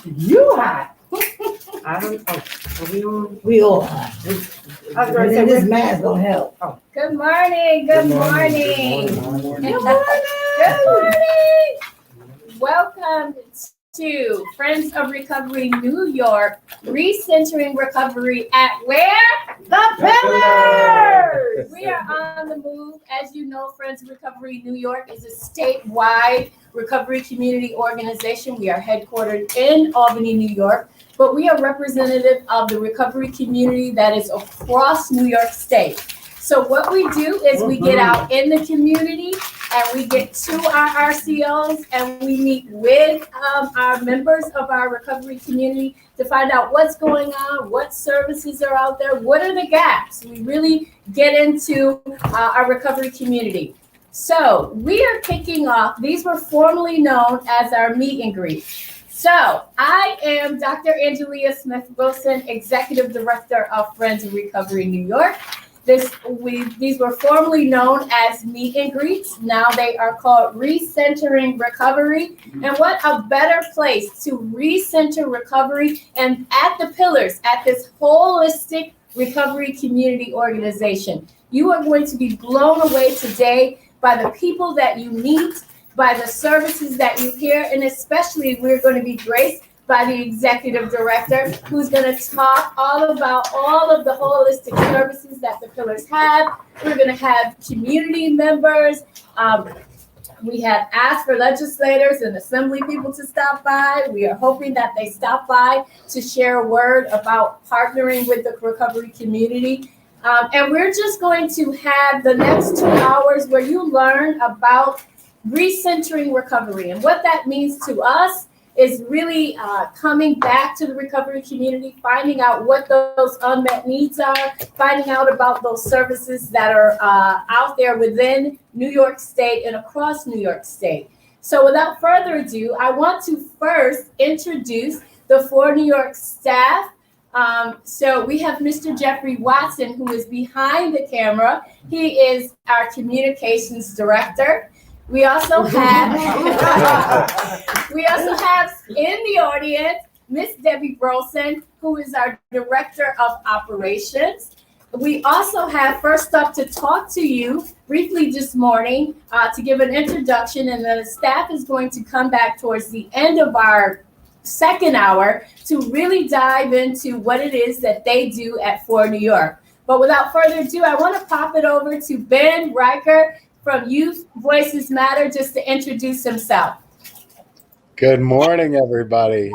You hot. I don't know. We all hot. I was gonna say, This mask don't help. Good morning. Good morning. Good morning. Good morning. Welcome to Friends of Recovery New York, Recentering Recovery at where? The Pillars. We are on the move. As you know, Friends of Recovery New York is a statewide recovery community organization. We are headquartered in Albany, New York, but we are representative of the recovery community that is across New York State. So what we do is we get out in the community and we get to our RCOs and we meet with our members of our recovery community to find out what's going on, what services are out there, what are the gaps. We really get into our recovery community. So we are kicking off, these were formerly known as our meet and greet. So I am Dr. Angelia Smith-Wilson, Executive Director of Friends of Recovery New York. These were formerly known as meet and greets. Now they are called Recentering Recovery. And what a better place to recenter recovery and at the Pillars, at this holistic recovery community organization. You are going to be blown away today by the people that you meet, by the services that you hear, and especially we're going to be graced by the executive director, who's going to talk all about all of the holistic services that the Pillars have. We're going to have community members. We have asked for legislators and assembly people to stop by. We are hoping that they stop by to share a word about partnering with the recovery community. And we're just going to have the next 2 hours where you learn about recentering recovery. And what that means to us is really coming back to the recovery community, finding out what those unmet needs are, finding out about those services that are out there within New York State and across New York State. So without further ado, I want to first introduce the 4 New York staff. So we have Mr. Jeffrey Watson, who is behind the camera. He is our communications director. We also have in the audience Miss Debbie Brosen, who is our director of operations. We also have first up to talk to you briefly this morning to give an introduction, and then the staff is going to come back towards the end of our second hour to really dive into what it is that they do at 4 New York. But without further ado, I want to pop it over to Ben Riker from Youth Voices Matter just to introduce himself. Good morning, everybody.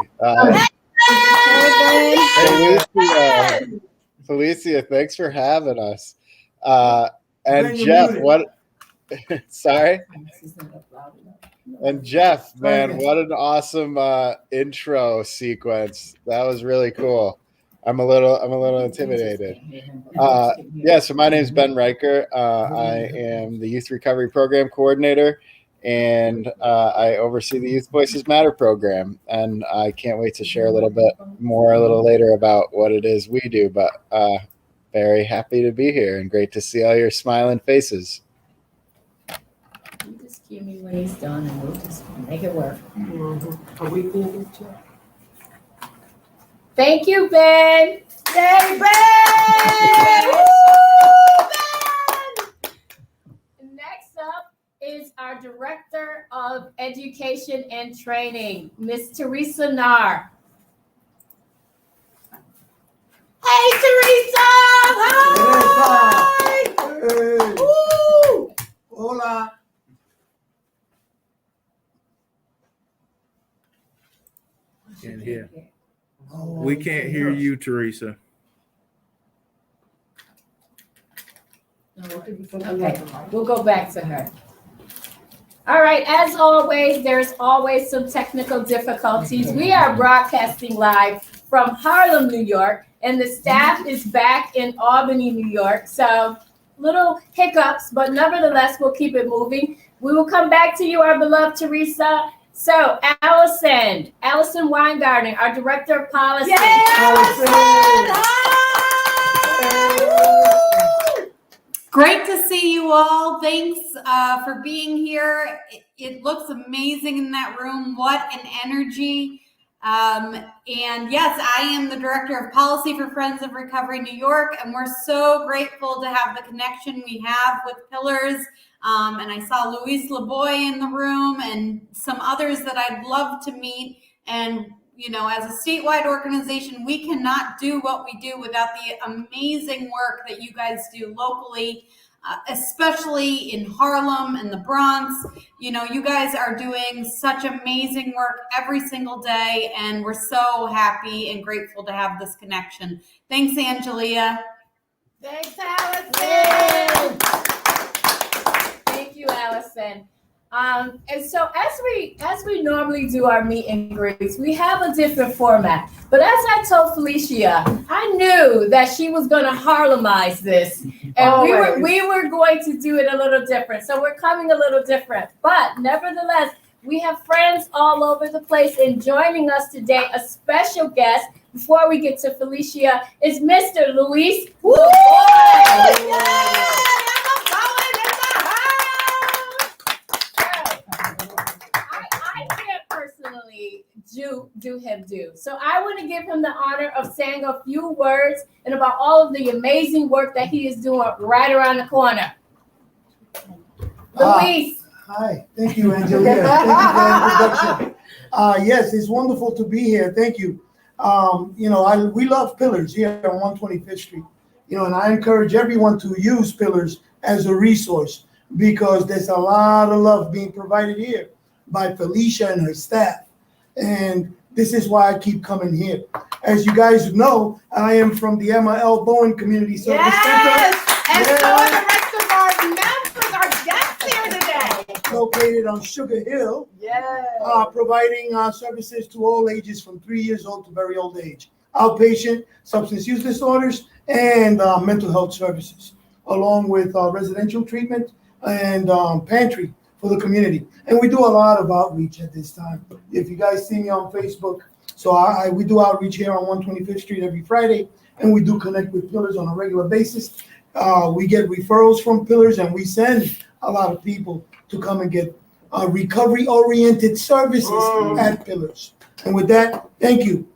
Felicia, thanks for having us. And Jeff, sorry? And Jeff, man, what an awesome intro sequence. That was really cool. I'm a little intimidated. So my name is Ben Riker. I am the Youth Recovery Program Coordinator, and I oversee the Youth Voices Matter program. And I can't wait to share a little bit more a little later about what it is we do. But very happy to be here and great to see all your smiling faces. You just cue me when he's done, and we'll just make it work. Are we thinking too? Thank you, Ben. Yay, Ben! Next up is our Director of Education and Training, Miss Teresa Nahr. Hey, Teresa! Hi! Hey. Woo! Hola. Can't hear. We can't hear you, Teresa. Okay, we'll go back to her. All right, as always, there's always some technical difficulties. We are broadcasting live from Harlem, New York, and the staff is back in Albany, New York. So little hiccups, but nevertheless, we'll keep it moving. We will come back to you, our beloved Teresa. So Allison Weingarten, our Director of Policy. Yay, Allison! Hi! Great to see you all. Thanks for being here. It looks amazing in that room. What an energy. And yes, I am the Director of Policy for Friends of Recovery New York, and we're so grateful to have the connection we have with Pillars. And I saw Luis LeBoy in the room and some others that I'd love to meet. And, you know, as a statewide organization, we cannot do what we do without the amazing work that you guys do locally, especially in Harlem and the Bronx. You know, you guys are doing such amazing work every single day, and we're so happy and grateful to have this connection. Thanks, Angelia. Thanks, Allison. Thank you, Allison. And so as we normally do our meet and greets, we have a different format. But as I told Felicia, I knew that she was going to Harlemize this, and we were going to do it a little different. So we're coming a little different, but nevertheless, we have friends all over the place. And joining us today, a special guest. Before we get to Felicia, is Mr. Luis LeBoy. Do him due. So I want to give him the honor of saying a few words and about all of the amazing work that he is doing right around the corner. Luis. Hi, thank you, Angelia. Thank you for the introduction. Yes, it's wonderful to be here. Thank you. You know, we love Pillars here on 125th Street. You know, and I encourage everyone to use Pillars as a resource because there's a lot of love being provided here by Felicia and her staff. And this is why I keep coming here. As you guys know, I am from the Emma L. Bowen Community Service Center. And so are the rest of our members, our guests here today. Located on Sugar Hill. Providing services to all ages from 3 years old to very old age. Outpatient, substance use disorders, and mental health services, along with residential treatment and pantry for the community. And we do a lot of outreach at this time. If you guys see me on Facebook, so we do outreach here on 125th Street every Friday, and we do connect with Pillars on a regular basis. We get referrals from Pillars, and we send a lot of people to come and get recovery-oriented services at Pillars. And with that, thank you.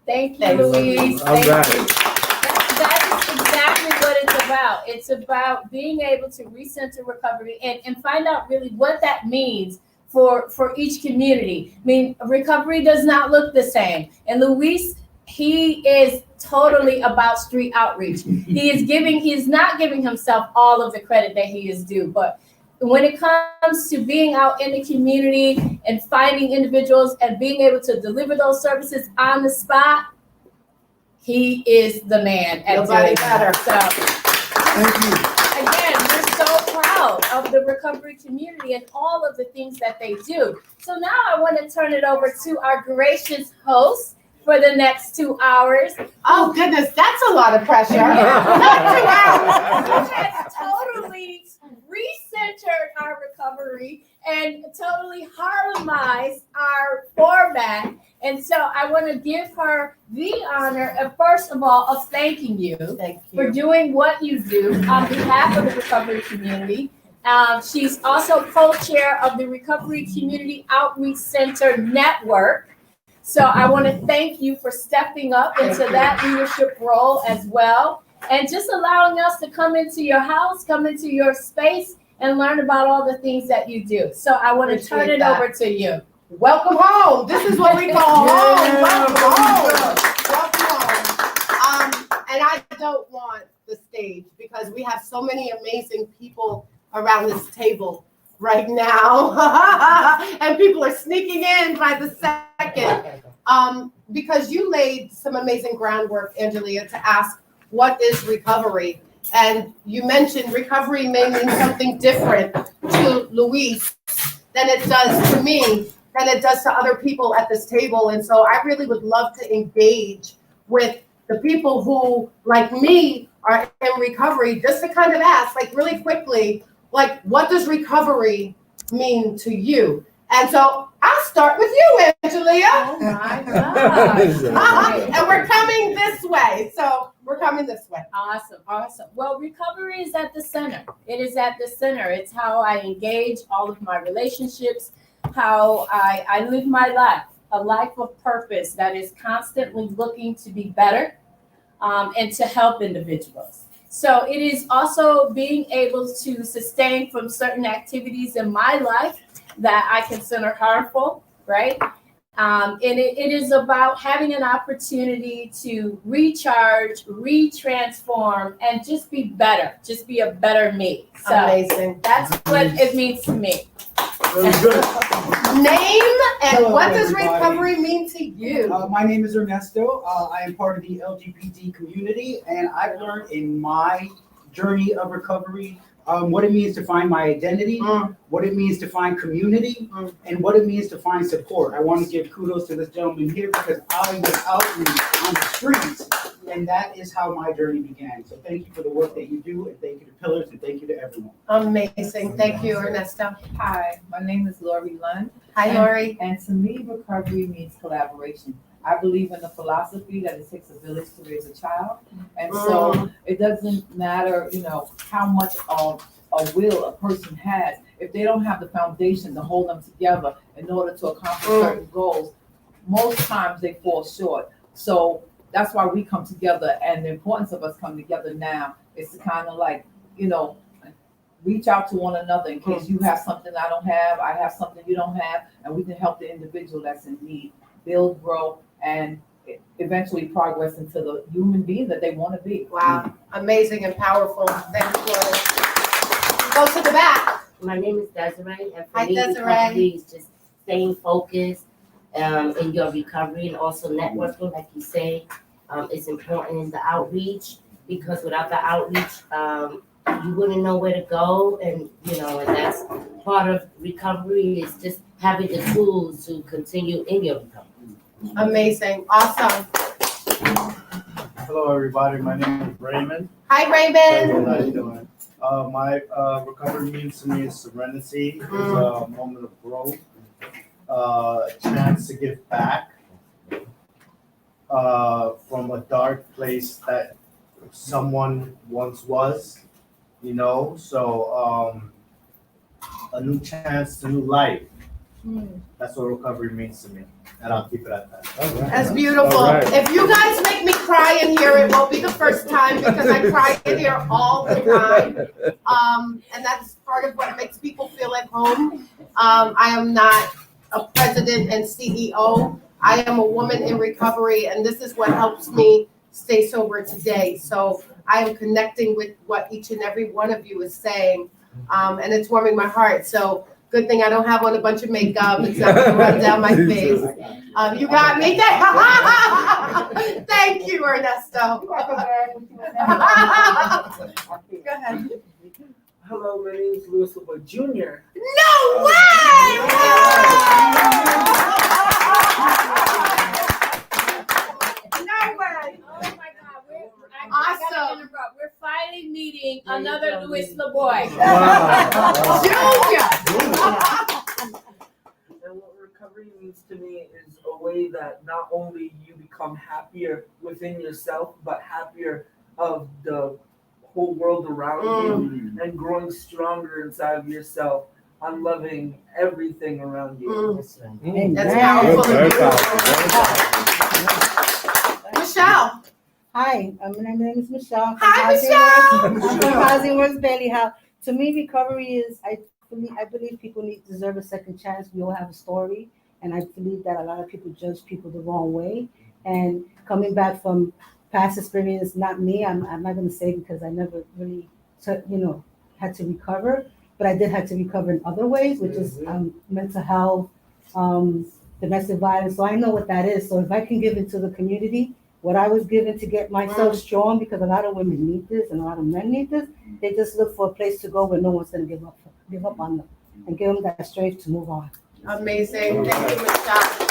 Thank you, Luis. All right. That is exactly what it's about. It's about being able to recenter recovery and find out really what that means for each community. I mean, recovery does not look the same. And Luis, he is totally about street outreach. He is not giving himself all of the credit that he is due, but when it comes to being out in the community and finding individuals and being able to deliver those services on the spot, he is the man at Nobody doing better. that. So, Thank you. again, we're so proud of the recovery community and all of the things that they do. So now I want to turn it over to our gracious host for the next 2 hours. Oh, goodness, that's a lot of pressure. Who has totally recentered our recovery and totally Harlemized our format. And so I want to give her the honor of, first of all, of thanking you for doing what you do on behalf of the recovery community. She's also co-chair of the Recovery Community Outreach Center Network. So I want to thank you for stepping up into that leadership role as well, and just allowing us to come into your house, come into your space, and learn about all the things that you do. So I want to turn it over to you. Welcome home. This is what we call home. Welcome home. And I don't want the stage because we have so many amazing people around this table right now. And people are sneaking in by the second. Because you laid some amazing groundwork, Angelia, to ask what is recovery. And you mentioned recovery may mean something different to Luis than it does to me, than it does to other people at this table. And so I really would love to engage with the people who, like me, are in recovery, just to kind of ask, like really quickly, like, what does recovery mean to you? And so I'll start with you, Angelia. Oh my God. And we're coming this way. So we're coming this way. Awesome, awesome. Well, recovery is at the center. It is at the center. It's how I engage all of my relationships, how I live my life. a life of purpose that is constantly looking to be better and to help individuals. So it is also being able to sustain from certain activities in my life that I consider harmful, right? And it is about having an opportunity to recharge, retransform, and just be better, just be a better me. So Amazing. that's what it means to me. Very good. Name and Hello, what does everybody. recovery mean to you? My name is Ernesto. I am part of the LGBT community, and I've learned in my journey of recovery what it means to find my identity, what it means to find community, and what it means to find support. I want to give kudos to this gentleman here because I was out on the streets, and that is how my journey began. So thank you for the work that you do, and thank you to Pillars, and thank you to everyone. Amazing. Thank you, Ernesto. Hi, my name is Lori Lund. Hi, Lori. And to me, recovery means collaboration. I believe in the philosophy that it takes a village to raise a child. And so it doesn't matter, how much of a will a person has. If they don't have the foundation to hold them together in order to accomplish certain goals, most times they fall short. So that's why we come together, and the importance of us coming together now is to kind of reach out to one another in case you have something I don't have, I have something you don't have, and we can help the individual that's in need build, grow, and eventually progress into the human being that they want to be. Wow. Amazing and powerful. Thank you, Lori. Go to the back. My name is Desiree, and for Hi, me, Desiree. recovery is just staying focused in your recovery, and also networking, like you say, is important in the outreach, because without the outreach, you wouldn't know where to go, and and that's part of recovery, is just having the tools to continue in your recovery. Amazing. Awesome. Hello, everybody. My name is Raymond. Hi, Raymond. How you doing? My recovery means to me is serenity, is a moment of growth, a chance to give back from a dark place that someone once was, so a new chance to new life. That's what recovery means to me, and I'll keep it at that. That's beautiful. All right. If you guys make me cry in here, it won't be the first time, because I cry in here all the time. And that's part of what makes people feel at home. I am not a president and CEO. I am a woman in recovery, and this is what helps me stay sober today. So I am connecting with what each and every one of you is saying, and it's warming my heart. So good thing I don't have on a bunch of makeup. It's not going to run down my face. You got me? Thank you, Ernesto. Go ahead. Hello, my name is Louis LeBoy Jr. No way! No way! Oh my God, I Awesome. gotta interrupt. We're finally meeting another Louis LeBoy. Junior! And what recovery means to me is a way that not only you become happier within yourself, but happier of the whole world around you, and growing stronger inside of yourself, on loving everything around you. That's right. That's powerful. Very powerful. Michelle. Hi, my name is Michelle. Hi, Michelle. I'm from Housing Works Bailey House. To me, recovery is, I believe people deserve a second chance. We all have a story, and I believe that a lot of people judge people the wrong way. And coming back from past experience, not me, I'm not going to say, because I never really, had to recover, but I did have to recover in other ways, which is mental health, domestic violence. So I know what that is. So if I can give it to the community, what I was given to get myself strong, because a lot of women need this and a lot of men need this, they just look for a place to go where no one's going to give up on them, and give them that strength to move on. Amazing. Thank you, Michelle.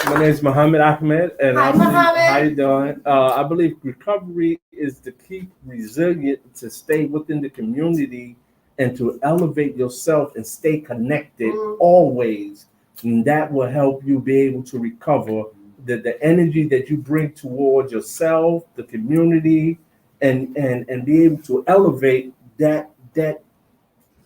My name is Muhammad Ahmed, and Hi, Muhammad. how you doing? I believe recovery is to keep resilient, to stay within the community, and to elevate yourself and stay connected always. And that will help you be able to recover the energy that you bring towards yourself, the community, and be able to elevate that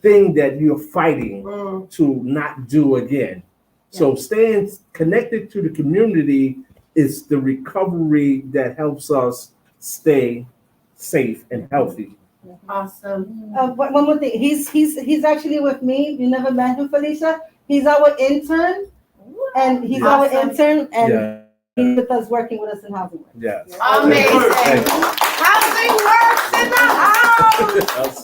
thing that you're fighting to not do again. So staying connected to the community is the recovery that helps us stay safe and healthy. Awesome. One more thing. He's actually with me. You never met him, Felicia. He's our intern, and he's our intern, and he's with us, working with us in housing work. Yes. Amazing. Housing works in the house.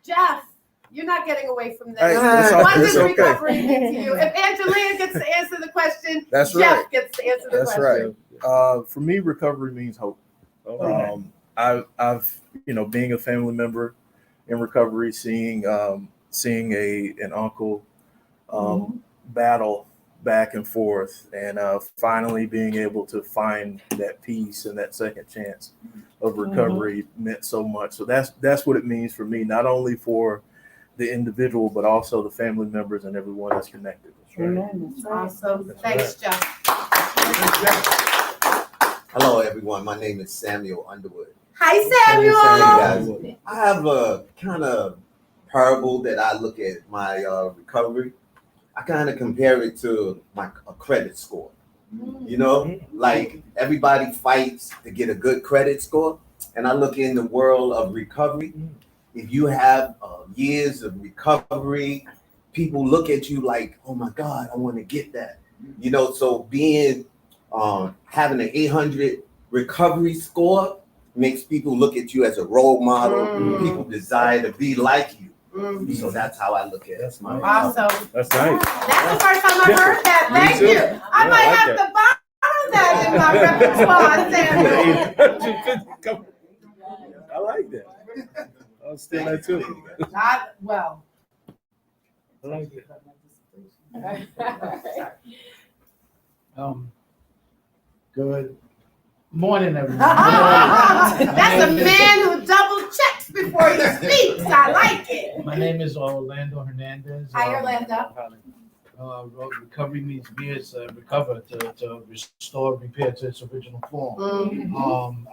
Jeff, you're not getting away from this. Hey, What does okay. recovery mean to you? If Angelia gets to answer the question, That's Jeff right. gets to answer the That's question. right. For me, recovery means hope. Okay. I've being a family member in recovery, seeing an uncle battle back and forth, and finally being able to find that peace and that second chance of recovery meant so much. So that's what it means for me, not only for the individual, but also the family members and everyone that's connected. Amen. Awesome. Thanks, Jeff. Hello, everyone. My name is Samuel Underwood. Hi, Hey, Samuel. guys. I have a kind of parable that I look at my recovery. I kind of compare it to a credit score. Like everybody fights to get a good credit score. And I look in the world of recovery. If you have years of recovery, people look at you like, oh my God, I want to get that. So being having an 800 recovery score makes people look at you as a role model. People desire to be like you. So that's how I look at it. That's my Awesome. That's nice. That's the first time I've heard that. Thank you. I might have to borrow that in my repertoire, Samuel. I like that. I'll steal that too. Not well. I like it. Good morning, everyone. That's a man who double checks before he speaks. I like it. My name is Orlando Hernandez. Hi, Orlando. Recovery means me as a recover to restore, repair to its original form.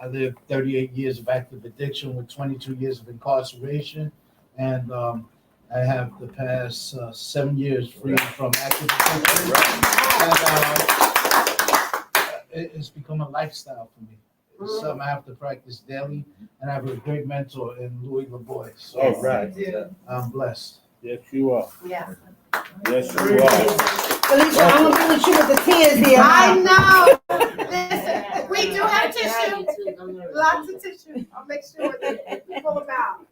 I lived 38 years of active addiction with 22 years of incarceration, and I have the past 7 years free from active addiction. And, it's become a lifestyle for me. It's something I have to practice daily, and I have a great mentor in Louis LeBoy. So All right. I'm blessed. Yes, you are. Yeah. Yes, you are. Felicia, I'm gonna be with you with the tears here. I know. Listen, we do have tissue. Lots of tissue. I'll make sure that we pull them out.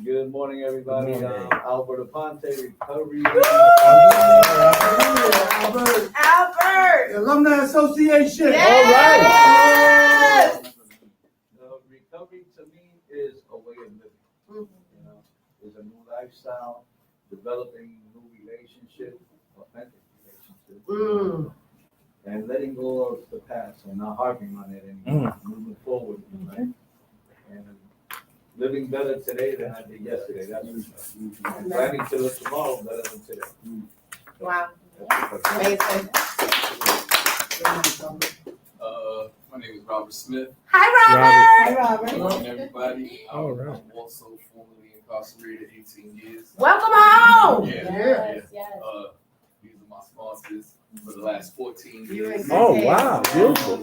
Good morning, everybody. Albert Aponte, recovery. Albert. Alumni Association. Yes. All right. Recovery to me is a way of living. It's a new lifestyle, developing new relationships, authentic relationships, and letting go of the past and not harping on it anymore. Moving forward, right? And living better today than I did yesterday. That's and planning to live tomorrow better than today. Wow. Amazing. My name is Robert Smith. Hi, Robert. Hi, Robert. Hello, everybody. All right. I'm also formerly incarcerated 18 years. Welcome home. Yeah. Yes, yes. These are my sponsors for the last 14 years. Oh, wow. Beautiful.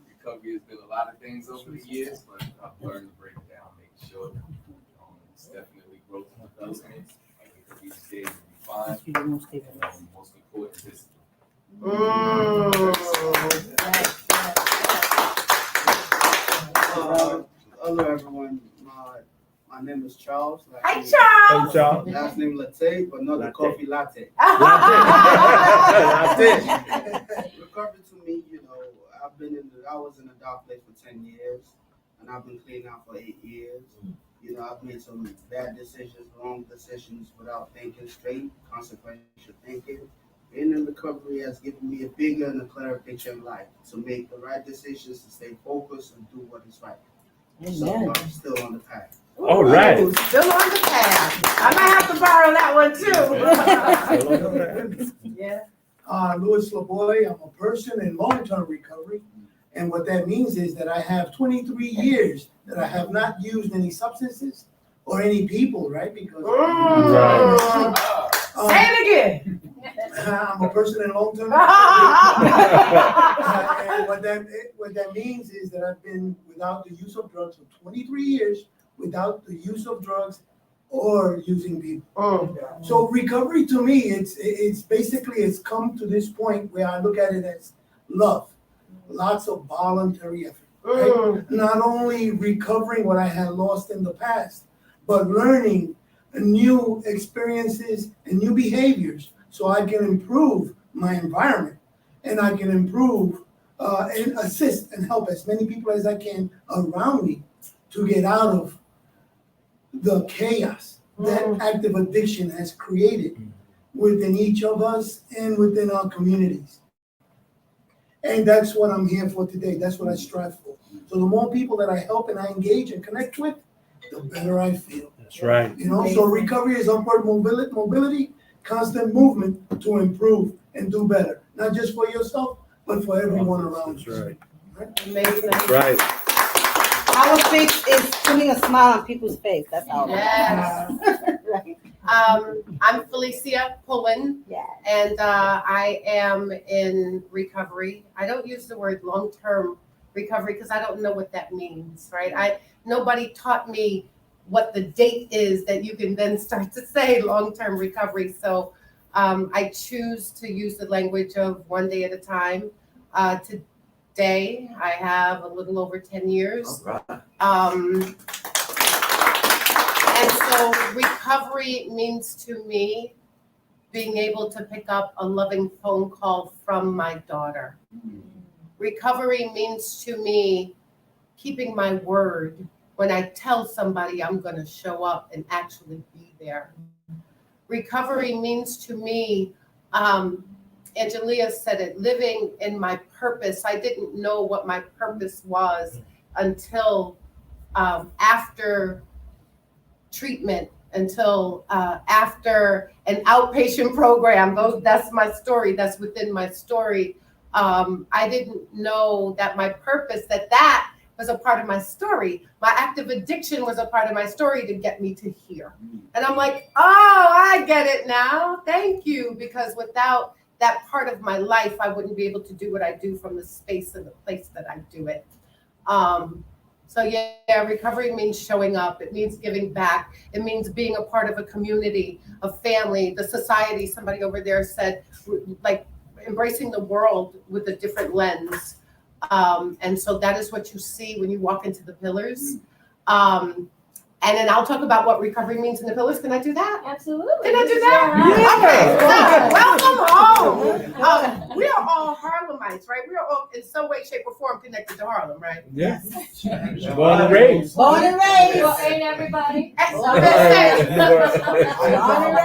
Recovery has been a lot of things over the years, but I've learned to break it down, making sure it's definitely growth and development. I think each day will be fine. And most important is Hello, everyone. My name is Charles. Hi, Charles. Hey, Charles. Last name Latte, but not the coffee latte. Recovery to me, I was in a dark place for 10 years, and I've been clean out for 8 years. I've made some bad decisions, wrong decisions without thinking straight, consequential thinking. Being in recovery has given me a bigger and a clearer picture of life to make the right decisions, to stay focused and do what is right. So I'm still on the path. All right. Ooh, still on the path. I might have to borrow that one too. Yeah. Louis LeBoy. I'm a person in long-term recovery. And what that means is that I have 23 years that I have not used any substances or any people, right? Because Say it again. I'm a person in long-term and what that means is that I've been without the use of drugs for 23 years, without the use of drugs or using people. So recovery to me, it's basically it's come to this point where I look at it as love, lots of voluntary effort. Right? Not only recovering what I had lost in the past, but learning new experiences and new behaviors so I can improve my environment and I can improve and assist and help as many people as I can around me to get out of the chaos that active addiction has created within each of us and within our communities. And that's what I'm here for today. That's what I strive for. So the more people that I help and I engage and connect with, the better I feel. That's right. You know, so recovery is upward mobility, constant movement to improve and do better. Not just for yourself, but for everyone around you. Right. Amazing. Right. Our fix is putting a smile on people's face. That's all. Yes. Right. I'm Felicia Pullen, and I am in recovery. I don't use the word long-term recovery because I don't know what that means, right? Nobody taught me what the date is that you can then start to say long-term recovery. So I choose to use the language of one day at a time. Today, I have a little over 10 years. And so recovery means to me being able to pick up a loving phone call from my daughter. Recovery means to me keeping my word when I tell somebody I'm going to show up and actually be there. Recovery means to me, Angelia said it, living in my purpose. I didn't know what my purpose was until after treatment, until after an outpatient program. That's my story. That's within my story. I didn't know that my purpose, that was a part of my story. My active addiction was a part of my story to get me to here. And I'm like, oh, I get it now. Thank you. Because without that part of my life, I wouldn't be able to do what I do from the space and the place that I do it. So yeah, recovery means showing up. It means giving back. It means being a part of a community, a family, the society. Somebody over there said, like, embracing the world with a different lens. And so that is what you see when you walk into the Pillars. And then I'll talk about what recovery means in the Pillars. Can I do that? Absolutely. Can I do that? Okay, so welcome home. We are all Harlemites, right? We are all in some way, shape, or form connected to Harlem, right? Yes. Born and raised. Born and raised. Well, ain't everybody? Born and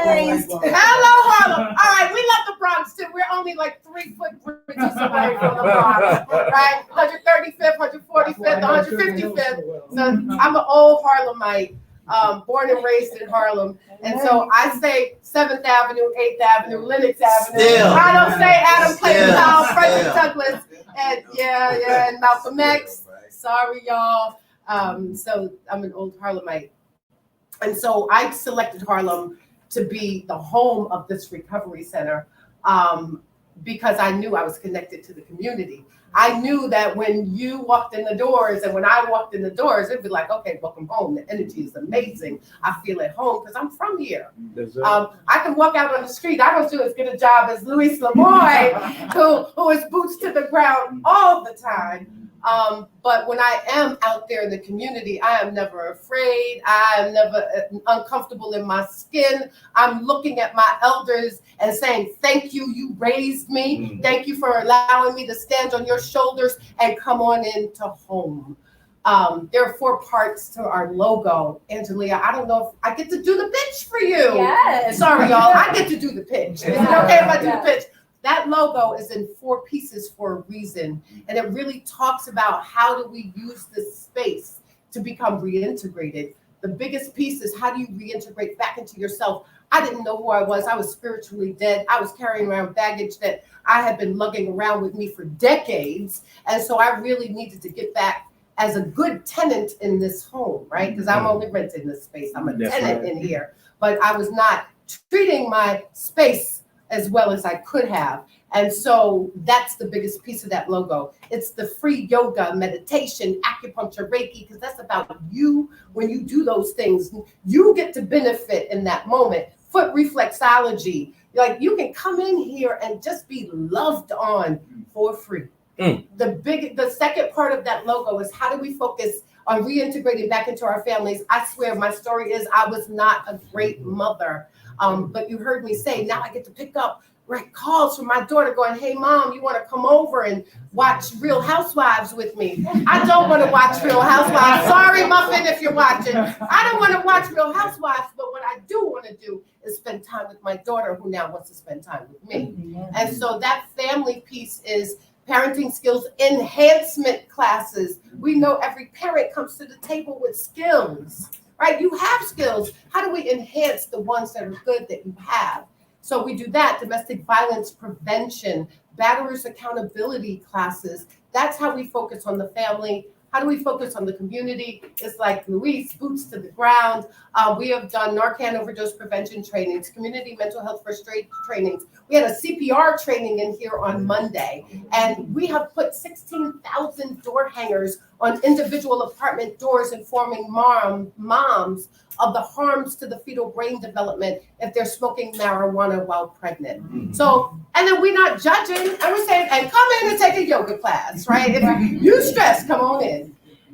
raised. Hello, Harlem. All right, we love the Bronx too. We're only like 3 foot bridges away from the Bronx, right? 135th, 145th, 155th. So I'm an old Harlemite. Born and raised in Harlem. And so I say 7th Avenue, 8th Avenue, Lenox Avenue. Still. I don't say Adam Clayton Powell, Frederick Douglass, and and Malcolm X. Sorry, y'all. So I'm an old Harlemite. And so I selected Harlem to be the home of this recovery center because I knew I was connected to the community. I knew that when you walked in the doors and when I walked in the doors, it'd be like, okay, welcome home. The energy is amazing. I feel at home because I'm from here. I can walk out on the street. I don't do as good a job as Luis Lamoy, who is boots to the ground all the time. But when I am out there in the community, I am never afraid. I am never uncomfortable in my skin. I'm looking at my elders and saying, thank you, you raised me. Thank you for allowing me to stand on your shoulders and come on into home. There are 4 parts to our logo. Angelia, I don't know if I get to do the pitch for you. Yes. Sorry, y'all. I get to do the pitch. Is it okay if I do the pitch? That logo is in 4 pieces for a reason. And it really talks about how do we use this space to become reintegrated. The biggest piece is how do you reintegrate back into yourself? I didn't know who I was. I was spiritually dead. I was carrying around baggage that I had been lugging around with me for decades. And so I really needed to get back as a good tenant in this home, right? Because I'm only renting this space. I'm a tenant in here. But I was not treating my space as well as I could have. And so that's the biggest piece of that logo. It's the free yoga, meditation, acupuncture, Reiki, because that's about you. When you do those things, you get to benefit in that moment. Foot reflexology, like you can come in here and just be loved on for free. The second part of that logo is how do we focus on reintegrating back into our families? I swear my story is I was not a great mother, but you heard me say now I get to pick up calls from my daughter going, hey mom, you want to come over and watch Real Housewives with me? I don't want to watch Real Housewives. Sorry, Muffin, if you're watching. I don't want to watch Real Housewives, but what I do want to do is spend time with my daughter who now wants to spend time with me. And so that family piece is parenting skills enhancement classes. We know every parent comes to the table with skills, right? You have skills. How do we enhance the ones that are good that you have? So we do that, domestic violence prevention, batterers accountability classes. That's how we focus on the family. How do we focus on the community? It's like Luis, boots to the ground. We have done Narcan overdose prevention trainings, community mental health first aid trainings. We had a CPR training in here on Monday, and we have put 16,000 door hangers on individual apartment doors, informing moms of the harms to the fetal brain development if they're smoking marijuana while pregnant. So, and then we're not judging, and we're saying, and come in and take a yoga class, right? If you stress, come on in.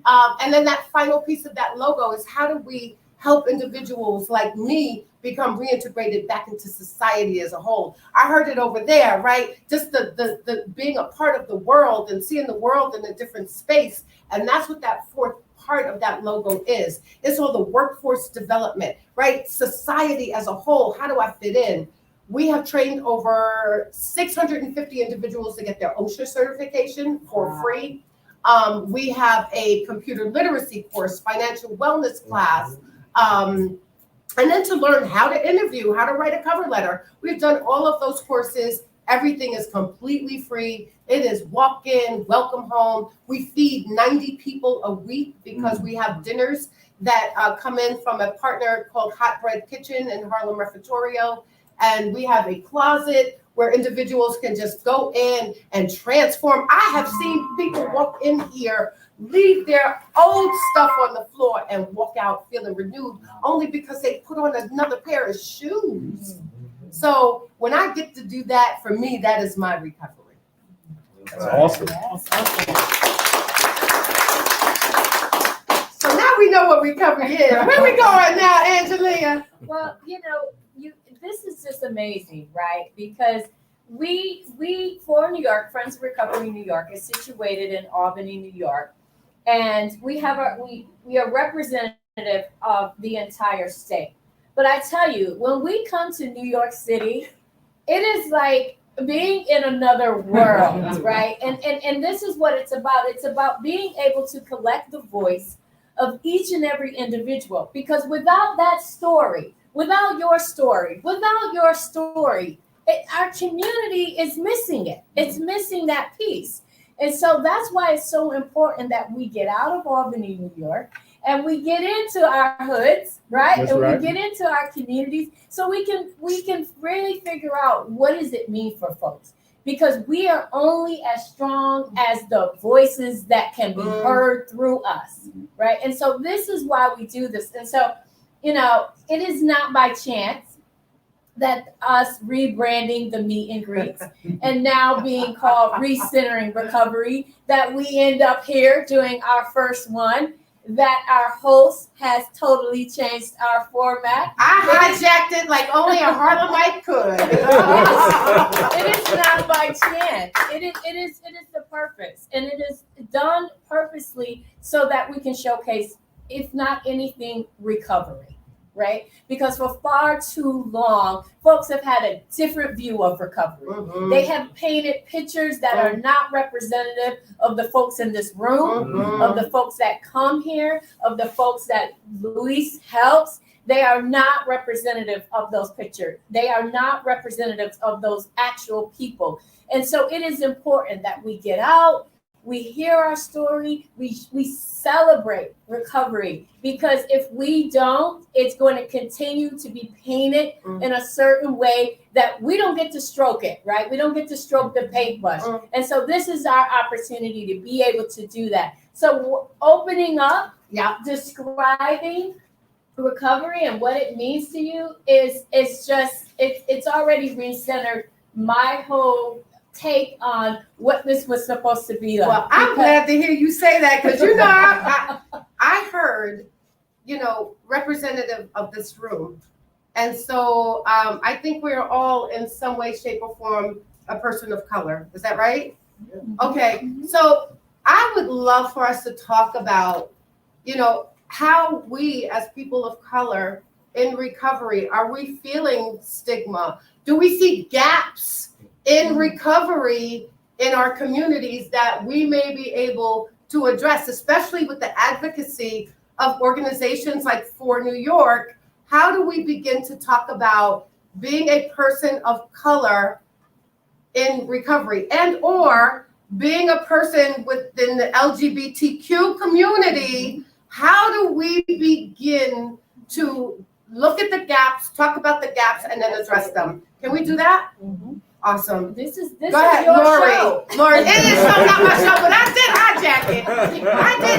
And then that final piece of that logo is how do we help individuals like me become reintegrated back into society as a whole? I heard it over there, right? Just the being a part of the world and seeing the world in a different space. And that's what that fourth part of that logo is. It's all the workforce development, right? Society as a whole, how do I fit in? We have trained over 650 individuals to get their OSHA certification for free. We have a computer literacy course, financial wellness class, and then to learn how to interview, how to write a cover letter. We've done all of those courses. Everything is completely free. It is walk in, welcome home. We feed 90 people a week because we have dinners that come in from a partner called Hot Bread Kitchen in Harlem Refectorio. And we have a closet where individuals can just go in and transform. I have seen people walk in here, leave their old stuff on the floor and walk out feeling renewed only because they put on another pair of shoes. So when I get to do that, for me, that is my recovery. That's awesome. So now we know what recovery is. Where we going now, Angelia? Well, this is just amazing, right? Because we for New York, Friends of Recovery New York is situated in Albany, New York, and we are representative of the entire state. But I tell you, when we come to New York City, it is like being in another world, right? And this is what it's about. It's about being able to collect the voice of each and every individual, because without that story, without your story, our community is missing it. It's missing that piece. And so that's why it's so important that we get out of Albany, New York, and we get into our hoods, right? That's and right. We get into our communities so we can really figure out what does it mean for folks. Because we are only as strong as the voices that can be heard through us, right? And so this is why we do this. And so, it is not by chance that us rebranding the meet and greets and now being called Recentering Recovery, that we end up here doing our first one, that our host has totally changed our format. I hijacked it like only a Harlemite could. It is not by chance. It is the purpose, and it is done purposely so that we can showcase, if not anything, recovery. Right? Because for far too long, folks have had a different view of recovery. They have painted pictures that are not representative of the folks in this room, of the folks that come here, of the folks that Luis helps. They are not representative of those pictures. They are not representatives of those actual people. And so it is important that we get out, we hear our story, we celebrate recovery, because if we don't, it's going to continue to be painted in a certain way that we don't get to stroke it, right? We don't get to stroke the paintbrush. And so this is our opportunity to be able to do that. So opening up, describing recovery and what it means to you it's already recentered my whole take on what this was supposed to be like. Well, I'm glad to hear you say that, because I heard, representative of this room. And so I think we're all in some way, shape, or form a person of color. Is that right? Yeah. Okay. So I would love for us to talk about, how we as people of color in recovery, are we feeling stigma? Do we see gaps in recovery in our communities that we may be able to address, especially with the advocacy of organizations like For New York? How do we begin to talk about being a person of color in recovery, and or being a person within the LGBTQ community? How do we begin to look at the gaps, talk about the gaps, and then address them? Can we do that? Awesome. This Go is ahead, your Lori. show. Lori, it is so not my show, but I did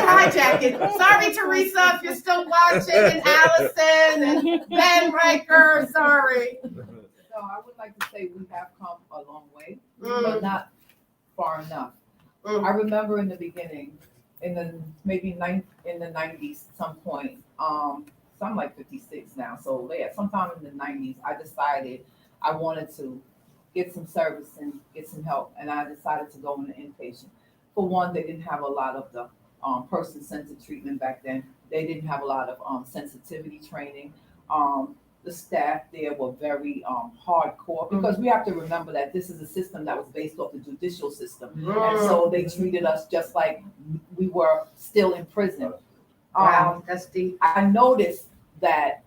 hijack it. Sorry, Teresa, if you're still watching, and Allison, and Ben Riker, sorry. So I would like to say we have come a long way, but not far enough. I remember in the beginning, in the 90s, some point, so I'm like 56 now. So yeah, sometime in the 90s, I decided I wanted to get some service and get some help, and I decided to go in the inpatient. For one, they didn't have a lot of the person-centered treatment back then. They didn't have a lot of sensitivity training. The staff there were very hardcore, because we have to remember that this is a system that was based off the judicial system. And so they treated us just like we were still in prison. Wow, that's deep. I noticed that,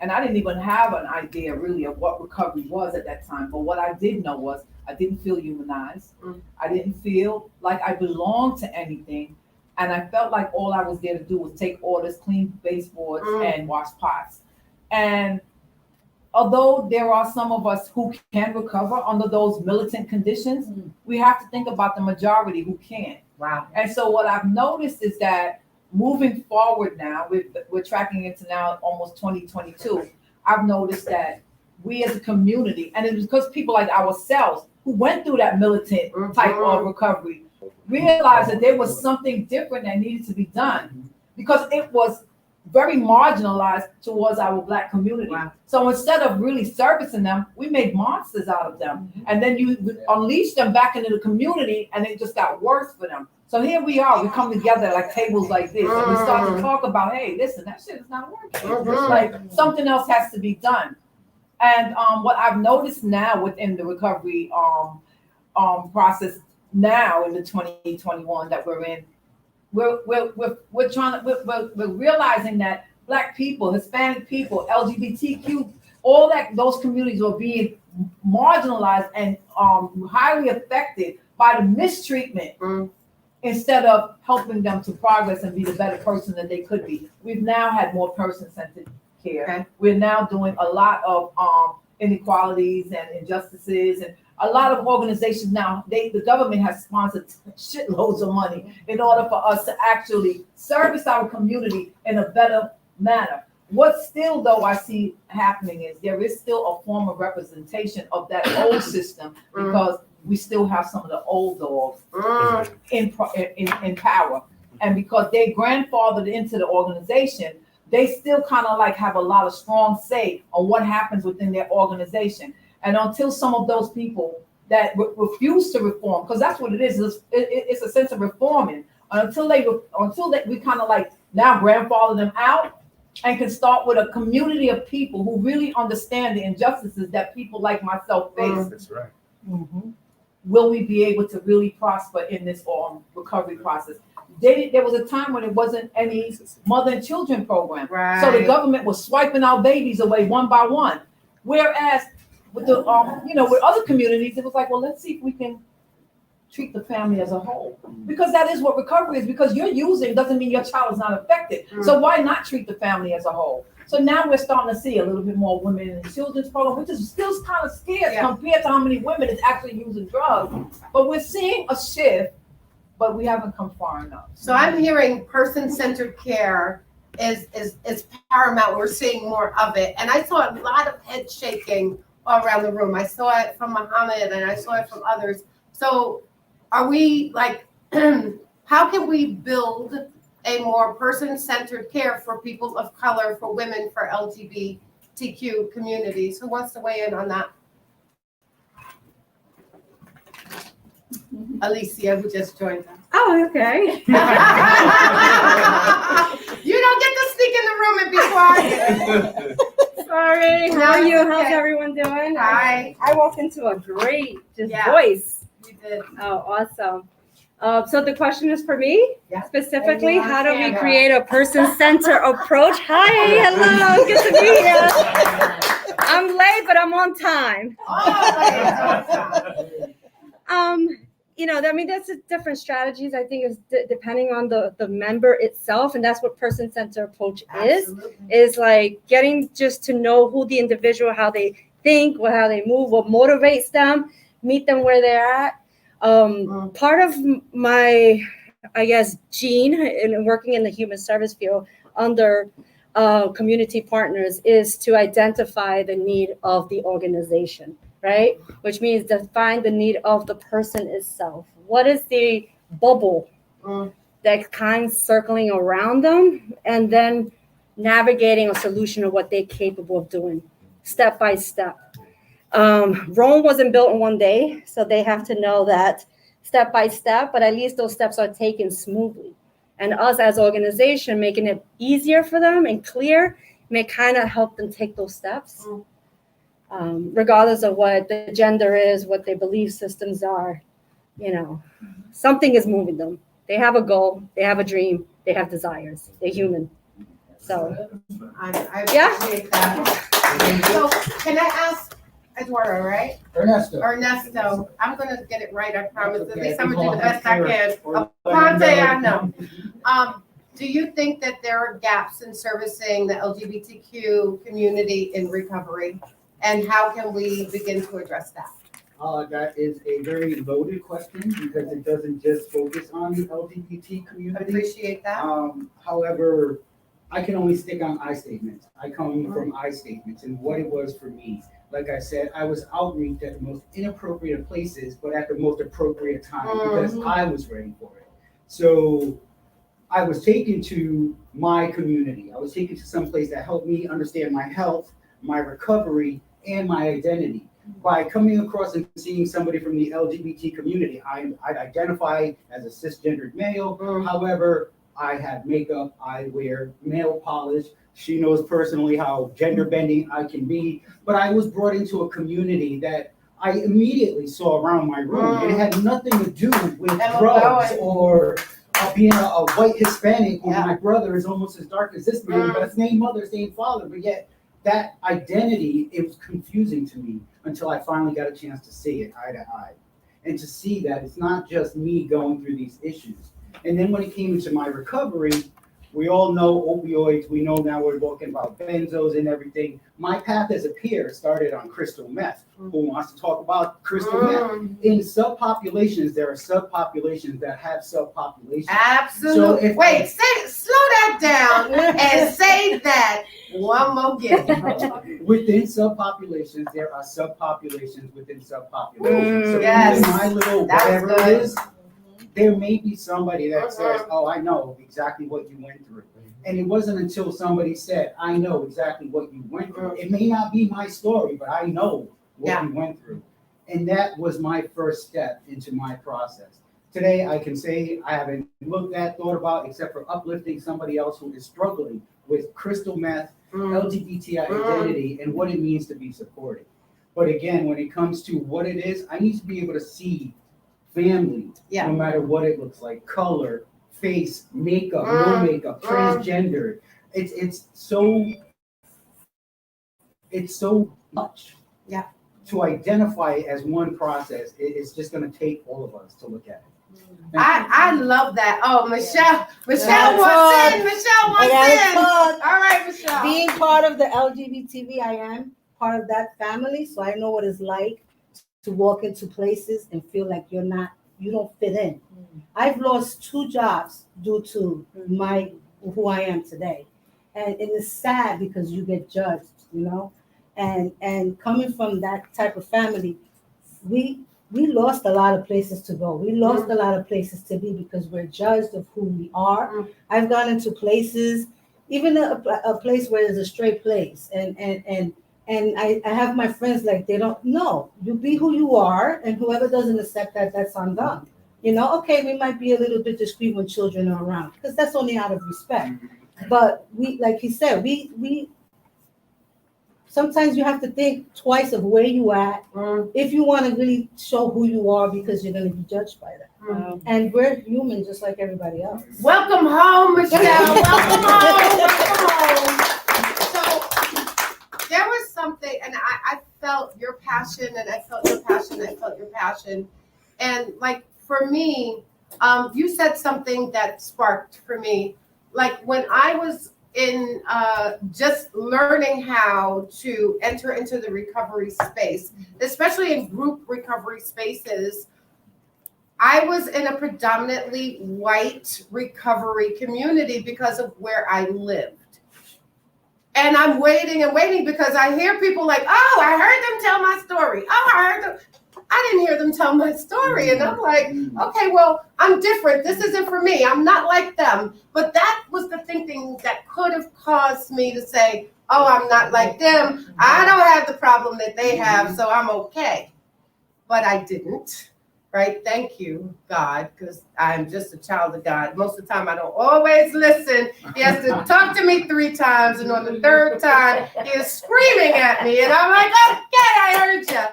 and I didn't even have an idea really of what recovery was at that time, but what I did know was I didn't feel humanized. I didn't feel like I belonged to anything. And I felt like all I was there to do was take orders, clean baseboards, and wash pots. And although there are some of us who can recover under those militant conditions, we have to think about the majority who can't. Wow. And so what I've noticed is that moving forward now, we're tracking into now almost 2022, I've noticed that we as a community, and it was because people like ourselves who went through that militant type of recovery, realized that there was something different that needed to be done, because it was very marginalized towards our Black community. Wow. So instead of really servicing them, we made monsters out of them. And then you unleash them back into the community, and it just got worse for them. So here we are, we come together like tables like this, and we start to talk about, hey, listen, that shit is not working. Like something else has to be done. And what I've noticed now within the recovery process now in the 2021 that we're in, we're realizing that Black people, Hispanic people, LGBTQ, all that, those communities are being marginalized and highly affected by the mistreatment instead of helping them to progress and be the better person that they could be. We've now had more person-centered care. Okay. We're now doing a lot of inequalities and injustices, and a lot of organizations now, the government has sponsored shitloads of money in order for us to actually service our community in a better manner. What still, though, I see happening is there is still a form of representation of that old system, because we still have some of the old dogs in power. And because they grandfathered into the organization, they still kind of like have a lot of strong say on what happens within their organization. And until some of those people that refuse to reform, because that's what it is, it's a sense of reforming. Until we kind of like now grandfather them out and can start with a community of people who really understand the injustices that people like myself face. That's right. Will we be able to really prosper in this recovery process? There was a time when it wasn't any mother and children program. Right. So the government was swiping our babies away one by one. Whereas with the with other communities, it was like, well, let's see if we can treat the family as a whole. Because that is what recovery is, because you're using doesn't mean your child is not affected. So why not treat the family as a whole? So now we're starting to see a little bit more women in the children's program, which is still kind of scarce compared to how many women is actually using drugs. But we're seeing a shift, but we haven't come far enough. So I'm hearing person-centered care is paramount. We're seeing more of it. And I saw a lot of head shaking all around the room. I saw it from Muhammad and I saw it from others. So are we like, how can we build a more person-centered care for people of color, for women, for LGBTQ communities? Who wants to weigh in on that? Alicia, who just joined us. Oh, okay. You don't get to sneak in the room and be quiet. Sorry. How are you? How's everyone doing? Hi. I walked into a great voice. You did. Oh, awesome. So the question is for me, specifically, how do we camera. create a person-centered approach? Hi, hello, good to meet you. I'm late, but I'm on time. You know, I mean, that's different strategies. I think is depending on the member itself, and that's what person-centered approach is like getting just to know who the individual, how they think, how they move, what motivates them, meet them where they're at. Part of my, I guess, gene in working in the human service field under community partners is to identify the need of the organization, right? Which means define the need of the person itself. What is the bubble that's kind of circling around them, and then navigating a solution of what they're capable of doing step by step. Rome wasn't built in one day, so they have to know that step by step, but at least those steps are taken smoothly. And us as organization, making it easier for them and clear may kind of help them take those steps, regardless of what the gender is, what their belief systems are. You know, something is moving them. They have a goal, they have a dream, they have desires. They're human. So, I appreciate that. So can I ask Eduardo, right? Ernesto. I'm gonna get it right, I promise. At least I'm gonna do the best I can. Ponte, I know. Do you think that there are gaps in servicing the LGBTQ community in recovery? And how can we begin to address that? That is a very loaded question because it doesn't just focus on the LGBT community. Appreciate that. However, I can only stick on I statements. I come from I statements and what it was for me. Like I said, I was outreached at the most inappropriate places, but at the most appropriate time because I was ready for it. So I was taken to my community. I was taken to some place that helped me understand my health, my recovery, and my identity. By coming across and seeing somebody from the LGBT community, I identify as a cisgendered male. However, I have makeup, I wear nail polish. She knows personally how gender bending I can be. But I was brought into a community that I immediately saw around my room. It had nothing to do with drugs or being a white Hispanic when my brother is almost as dark as this man, but same mother, same father. But yet that identity, it was confusing to me until I finally got a chance to see it eye to eye. And to see that it's not just me going through these issues. And then when it came into my recovery, we all know opioids. We know now we're talking about benzos and everything. My path as a peer started on crystal meth. Who wants to talk about crystal meth? In subpopulations, there are subpopulations that have subpopulations. Absolutely. So wait, slow that down and say that one more again. Within subpopulations, there are subpopulations within subpopulations. So yes. in my little That's whatever good. it is, there may be somebody that says, oh, I know exactly what you went through. And it wasn't until somebody said, I know exactly what you went through. It may not be my story, but I know what you went through. And that was my first step into my process. Today, I can say I haven't looked at, thought about, except for uplifting somebody else who is struggling with crystal meth, LGBT identity, and what it means to be supported. But again, when it comes to what it is, I need to be able to see family, no matter what it looks like, color, face, makeup, no makeup, transgender. It's so much. Yeah. to identify it as one process, it's just gonna take all of us to look at it. I love that. Oh, Michelle wants in. Michelle wants in. All right, Michelle. Being part of the LGBTV, I am part of that family, so I know what it's like to walk into places and feel like you don't fit in. I've lost 2 jobs due to who I am today. And it is sad because you get judged, and coming from that type of family, we lost a lot of places to go. We lost a lot of places to be because we're judged of who we are. I've gone into places, even a place where there's a straight place, and I have my friends like they don't know. You be who you are, and whoever doesn't accept that, that's on them. Okay, we might be a little bit discreet when children are around because that's only out of respect. But we, like he said, we sometimes you have to think twice of where you at if you want to really show who you are because you're going to be judged by that. And we're human just like everybody else. Welcome home, Michelle. Welcome home. So there was something, and I felt your passion, and I felt your passion, I felt your passion. And like for me, you said something that sparked for me. Like when I was in just learning how to enter into the recovery space, especially in group recovery spaces, I was in a predominantly white recovery community because of where I lived. And I'm waiting and waiting because I hear people like, oh, I heard them tell my story. Oh, I didn't hear them tell my story. And I'm like, okay, well, I'm different. This isn't for me. I'm not like them. But that was the thinking that could have caused me to say, oh, I'm not like them. I don't have the problem that they have, so I'm okay. But I didn't, right? Thank you, God, because I'm just a child of God. Most of the time, I don't always listen. He has to talk to me 3 times, and on the 3rd time, he is screaming at me, and I'm like, okay, I heard you.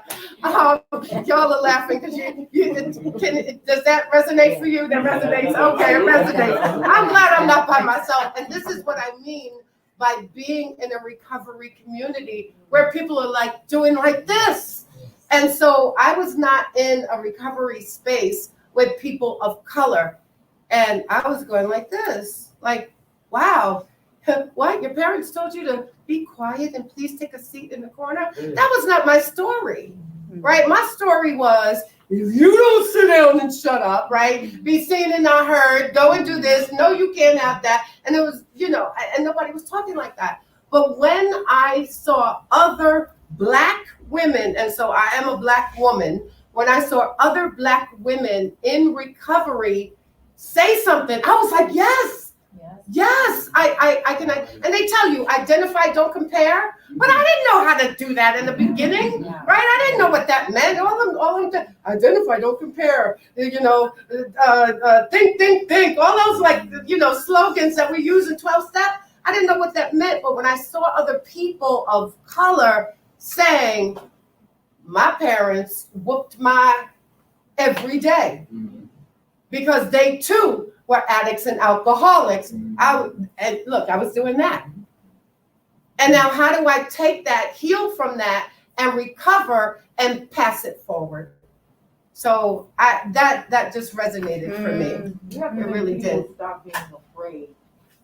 Y'all are laughing because does that resonate for you? That resonates? Okay, it resonates. I'm glad I'm not by myself, and this is what I mean by being in a recovery community where people are like doing like this. And so I was not in a recovery space with people of color. And I was going like this, like, wow, what? Your parents told you to be quiet and please take a seat in the corner? That was not my story, right? My story was, if you don't sit down and shut up, right? Be seen and not heard, go and do this. No, you can't have that. And it was, and nobody was talking like that. But when I saw other Black women, and so I am a Black woman, when I saw other Black women in recovery say something, I was like, yes, I can, and they tell you, identify, don't compare, but I didn't know how to do that in the beginning, right? I didn't know what that meant. All of them, identify, don't compare, think, all those slogans that we use in 12-step, I didn't know what that meant, but when I saw other people of color saying, my parents whooped my every day because they too were addicts and alcoholics. I was doing that. And now how do I take that, heal from that, and recover and pass it forward? So that just resonated for me. It really did. Stop being afraid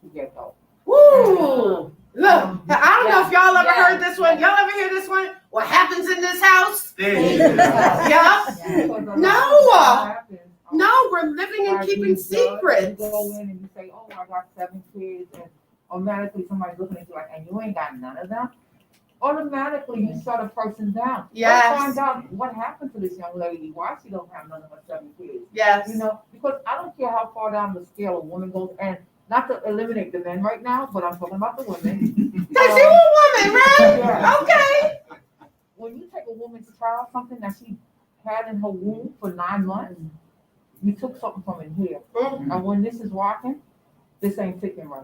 to get help. Woo! Look, I don't know if y'all ever heard this one. Y'all ever hear this one? What happens in this house? No, we're living and keeping secrets. You go in and you say, oh, I got 7 kids, and automatically somebody's looking at you like, and you ain't got none of them. Automatically, you shut a person down. Yes. Let's find out what happened to this young lady, why she don't have none of her 7 kids. Yes. Because I don't care how far down the scale a woman goes, and not to eliminate the men right now, but I'm talking about the women. Because you're a woman, right? Yeah. Okay. When you take a woman's child, something that she had in her womb for 9 months, you took something from in here. And when this is walking, this ain't ticking right.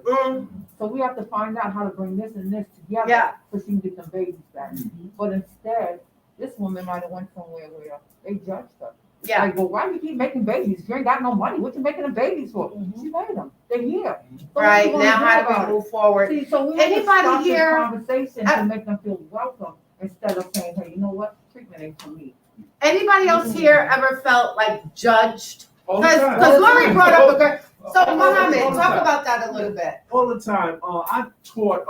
So we have to find out how to bring this and this together so she can get them babies back. But instead, this woman might have went somewhere where they judged her. Yeah. Like, well, why do you keep making babies? If you ain't got no money, what you making them babies for? She made them. They're here. So right now, how do we move forward? See, so we anybody have to here? Conversation to make them feel welcome instead of saying, hey, you know what, treatment ain't for me. Anybody else here ever felt like judged? All the time. Because Lori brought up a good. So All the Mohammed, time. talk about that a little bit. All the time. I taught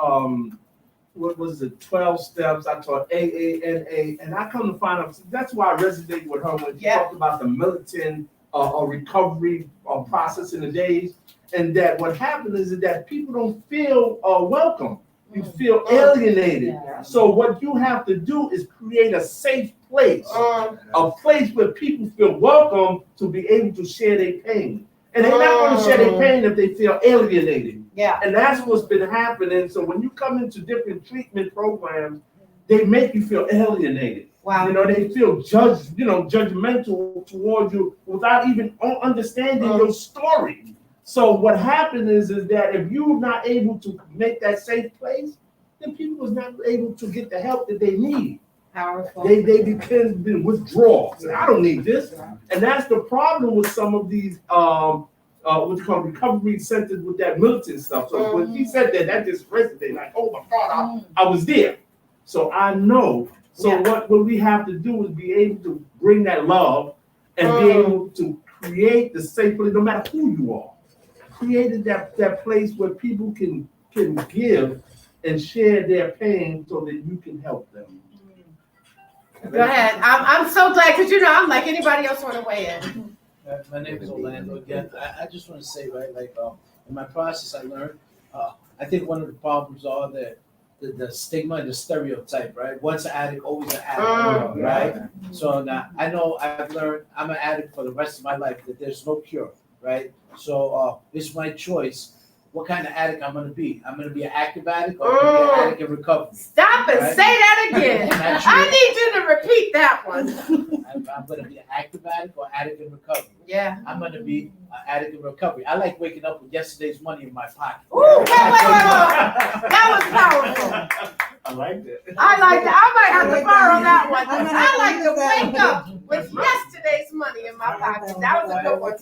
what was it, 12 steps. I taught AANA, and I come to find out that's why I resonated with her when she talked about the militant recovery process in the days, and that what happened is that people don't feel welcome. You feel alienated. So what you have to do is create a safe place, a place where people feel welcome to be able to share their pain. And they're not going to share their pain if they feel alienated. Yeah. And that's what's been happening. So when you come into different treatment programs, they make you feel alienated. Wow. You know, they feel judgmental towards you without even understanding your story. So what happens is that if you're not able to make that safe place, then people is not able to get the help that they need. Powerful. They begin to withdraw. Say, I don't need this. And that's the problem with some of these what's called recovery centers with that militant stuff. So when he said that just resonated like, oh my God, I was there. So I know. So what we have to do is be able to bring that love and be able to create the safe place, no matter who you are. Created that place where people can give and share their pain so that you can help them. Go ahead. I'm so glad because I'm like anybody else want to weigh in. My name is Orlando again. I just want to say, right, like in my process, I learned. I think one of the problems are that the stigma and the stereotype, right? Once an addict, always an addict, right? So now I know I've learned I'm an addict for the rest of my life. That there's no cure, right? So it's my choice. What kind of addict I'm going to be? I'm going to be an active addict or I'm going to be an addict in recovery. Stop and say that again. I need you to repeat that one. I'm going to be an active addict or addict in recovery. Yeah. I'm going to be an addict in recovery. I like waking up with yesterday's money in my pocket. Ooh, wait. That was powerful. I like that. I like that. I might have to borrow that one. I like to wake up with yesterday's money in my pocket. That was a good one.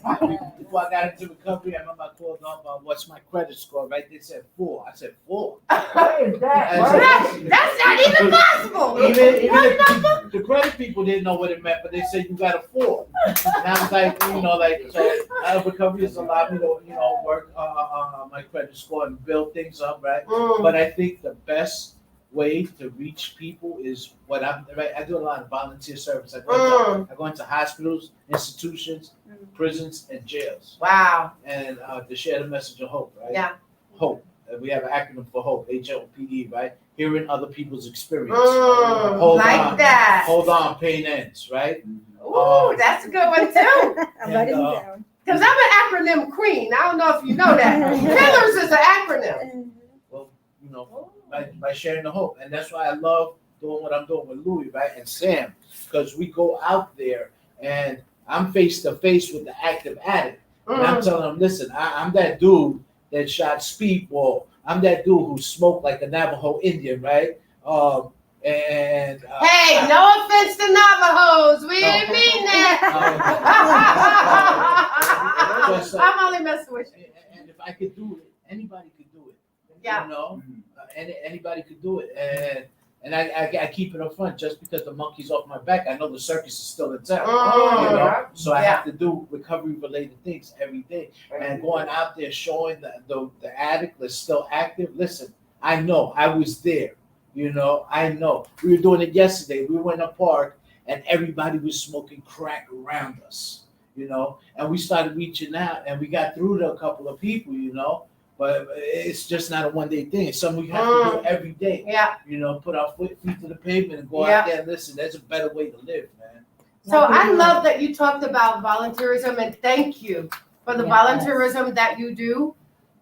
Before I got into recovery, I remember I called up, what's my credit score, right? They said 4. I said 4. What is that? That's not even possible. Even the credit people didn't know what it meant, but they said you got a 4. And I was like, so recovery has allowed me to, work on my credit score and build things up, right? But I think the best way to reach people is what I do a lot of volunteer service. I go into hospitals, institutions, prisons, and jails. Wow. And to share the message of hope, right? Yeah. Hope. We have an acronym for HOPE, HOPE, right? Hearing other people's experience. Hold on. That. Hold on, pain ends, right? Ooh, that's a good one too. I'm writing it down. Because I'm an acronym queen. I don't know if you know that. PILLARS is an acronym. Well, by sharing the hope. And that's why I love doing what I'm doing with Louis, right? And Sam, because we go out there and I'm face to face with the active addict. And I'm telling them, listen, I'm that dude that shot speedball. I'm that dude who smoked like a Navajo Indian, right? Hey, no offense to Navajos. We didn't mean that. I'm only messing with you. And if I could do it, anybody could do it. Yeah. Anybody could do it. And I keep it up front just because the monkey's off my back. I know the circus is still in town. So I have to do recovery related things every day. And going out there showing the addict that's still active. Listen, I know I was there. I know. We were doing it yesterday. We went in a park and everybody was smoking crack around us. And we started reaching out and we got through to a couple of people. But it's just not a one-day thing. It's something we have to do every day. Yeah. Put our feet to the pavement and go out there and listen. There's a better way to live, man. So I love that you talked about volunteerism, and thank you for the volunteerism that you do.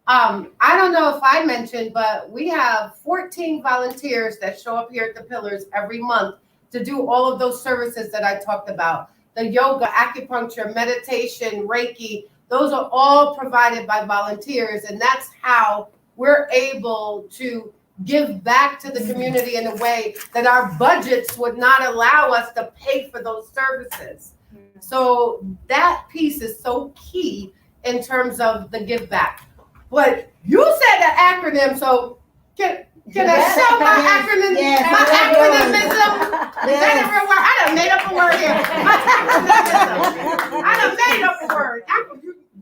I don't know if I mentioned, but we have 14 volunteers that show up here at the Pillars every month to do all of those services that I talked about. The yoga, acupuncture, meditation, Reiki, those are all provided by volunteers, and that's how we're able to give back to the community in a way that our budgets would not allow us to pay for those services. So that piece is so key in terms of the give back. But you said the acronym, so Can I show my acronym? My acronymism? Is that a real word? I done made up a word here. My acronymism. I done made up a word.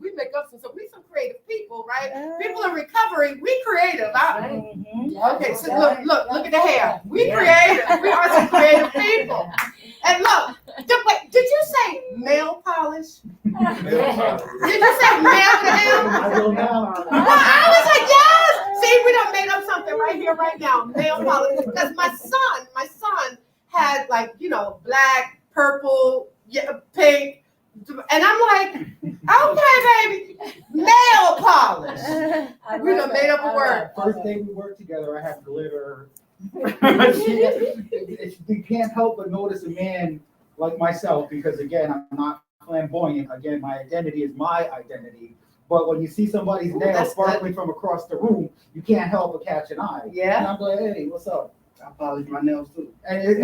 We make up some creative people, right? People in recovery, we creative. Okay, so look at the hair. We creative. We are some creative people. And look, did you say nail polish? Did you say nail to him? I was like, yes. See, we done made up something right here, right now. Nail polish. Because my son had black, purple, pink. And I'm like, okay, baby, nail polish. We done made up a word. First day we worked together, I had glitter. You can't help but notice a man like myself because, again, I'm not flamboyant. Again, my identity is my identity. But when you see somebody's nails sparkling from across the room, you can't help but catch an eye. Yeah. And I'm like, hey, what's up? I polish my nails too. Nail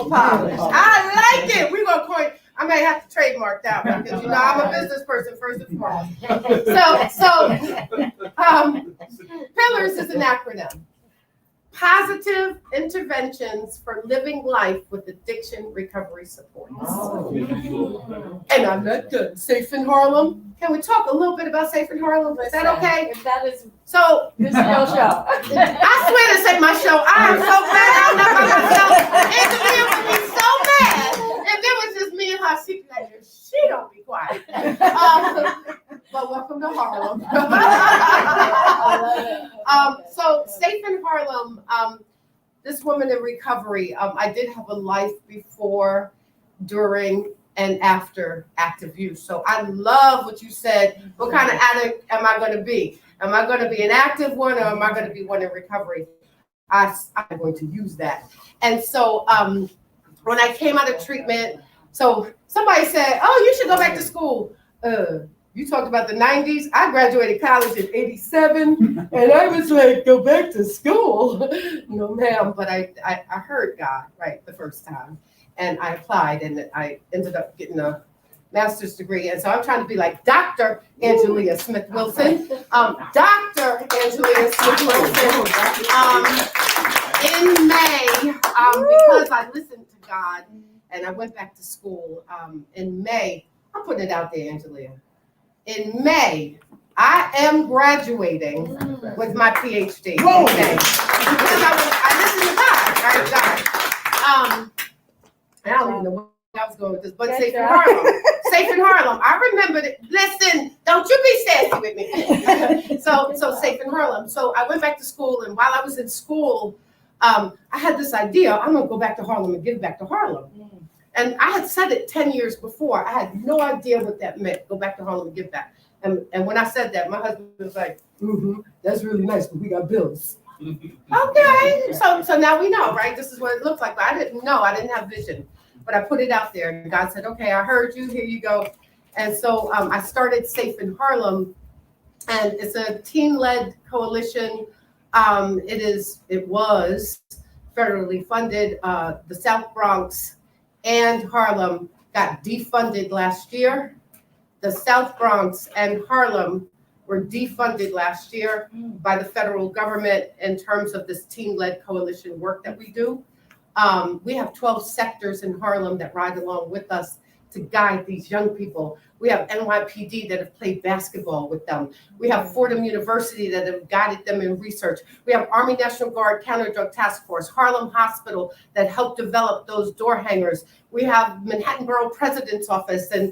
polish. I like it. We're gonna coin. I may have to trademark that one because I'm a business person first and foremost. PILLARS is an acronym. Positive interventions for living life with addiction recovery support. And I'm not good. Safe in Harlem. Can we talk a little bit about Safe in Harlem? Is that okay? If that is so, this is your show. I swear this ain't my show. I am so glad I'm not by myself. Angelia would be so mad if it was just me and her. She'd be like, she don't be quiet. But welcome to Harlem. So Safe in Harlem, this woman in recovery, I did have a life before, during, and after active use. So I love what you said. What kind of addict am I going to be? Am I going to be an active one or am I going to be one in recovery? I'm going to use that. And so when I came out of treatment, so somebody said, oh, you should go back to school. You talked about the 90s. I graduated college in 87, and I was like, go back to school. No, ma'am, but I heard God, right, the first time. And I applied, and I ended up getting a master's degree. And so I'm trying to be like Dr. Angelia Smith-Wilson. Dr. Angelia Smith-Wilson. In May, because I listened to God, and I went back to school in May. I'm putting it out there, Angelia. In May, I am graduating with my PhD. Whoa. In May. Because I listened to God, right? God. I don't even know where I was going with this, but Safe in Harlem. Safe in Harlem. I remember that. Listen, don't you be sassy with me. So Safe in Harlem. So I went back to school, and while I was in school, I had this idea. I'm gonna go back to Harlem and give back to Harlem. And I had said it 10 years before. I had no idea what that meant. Go back to Harlem and give back. And when I said that, my husband was like, that's really nice, but we got bills. Okay, so now we know, right? This is what it looks like. But I didn't know. I didn't have vision. But I put it out there. And God said, okay, I heard you. Here you go. And so I started Safe in Harlem. And it's a teen-led coalition. It was federally funded. The South Bronx and Harlem got defunded last year. The South Bronx and Harlem were defunded last year by the federal government in terms of this teen-led coalition work that we do. We have 12 sectors in Harlem that ride along with us to guide these young people. We have NYPD that have played basketball with them. We have Fordham University that have guided them in research. We have Army National Guard Counter-Drug Task Force, Harlem Hospital that helped develop those door hangers. We have Manhattan Borough President's Office and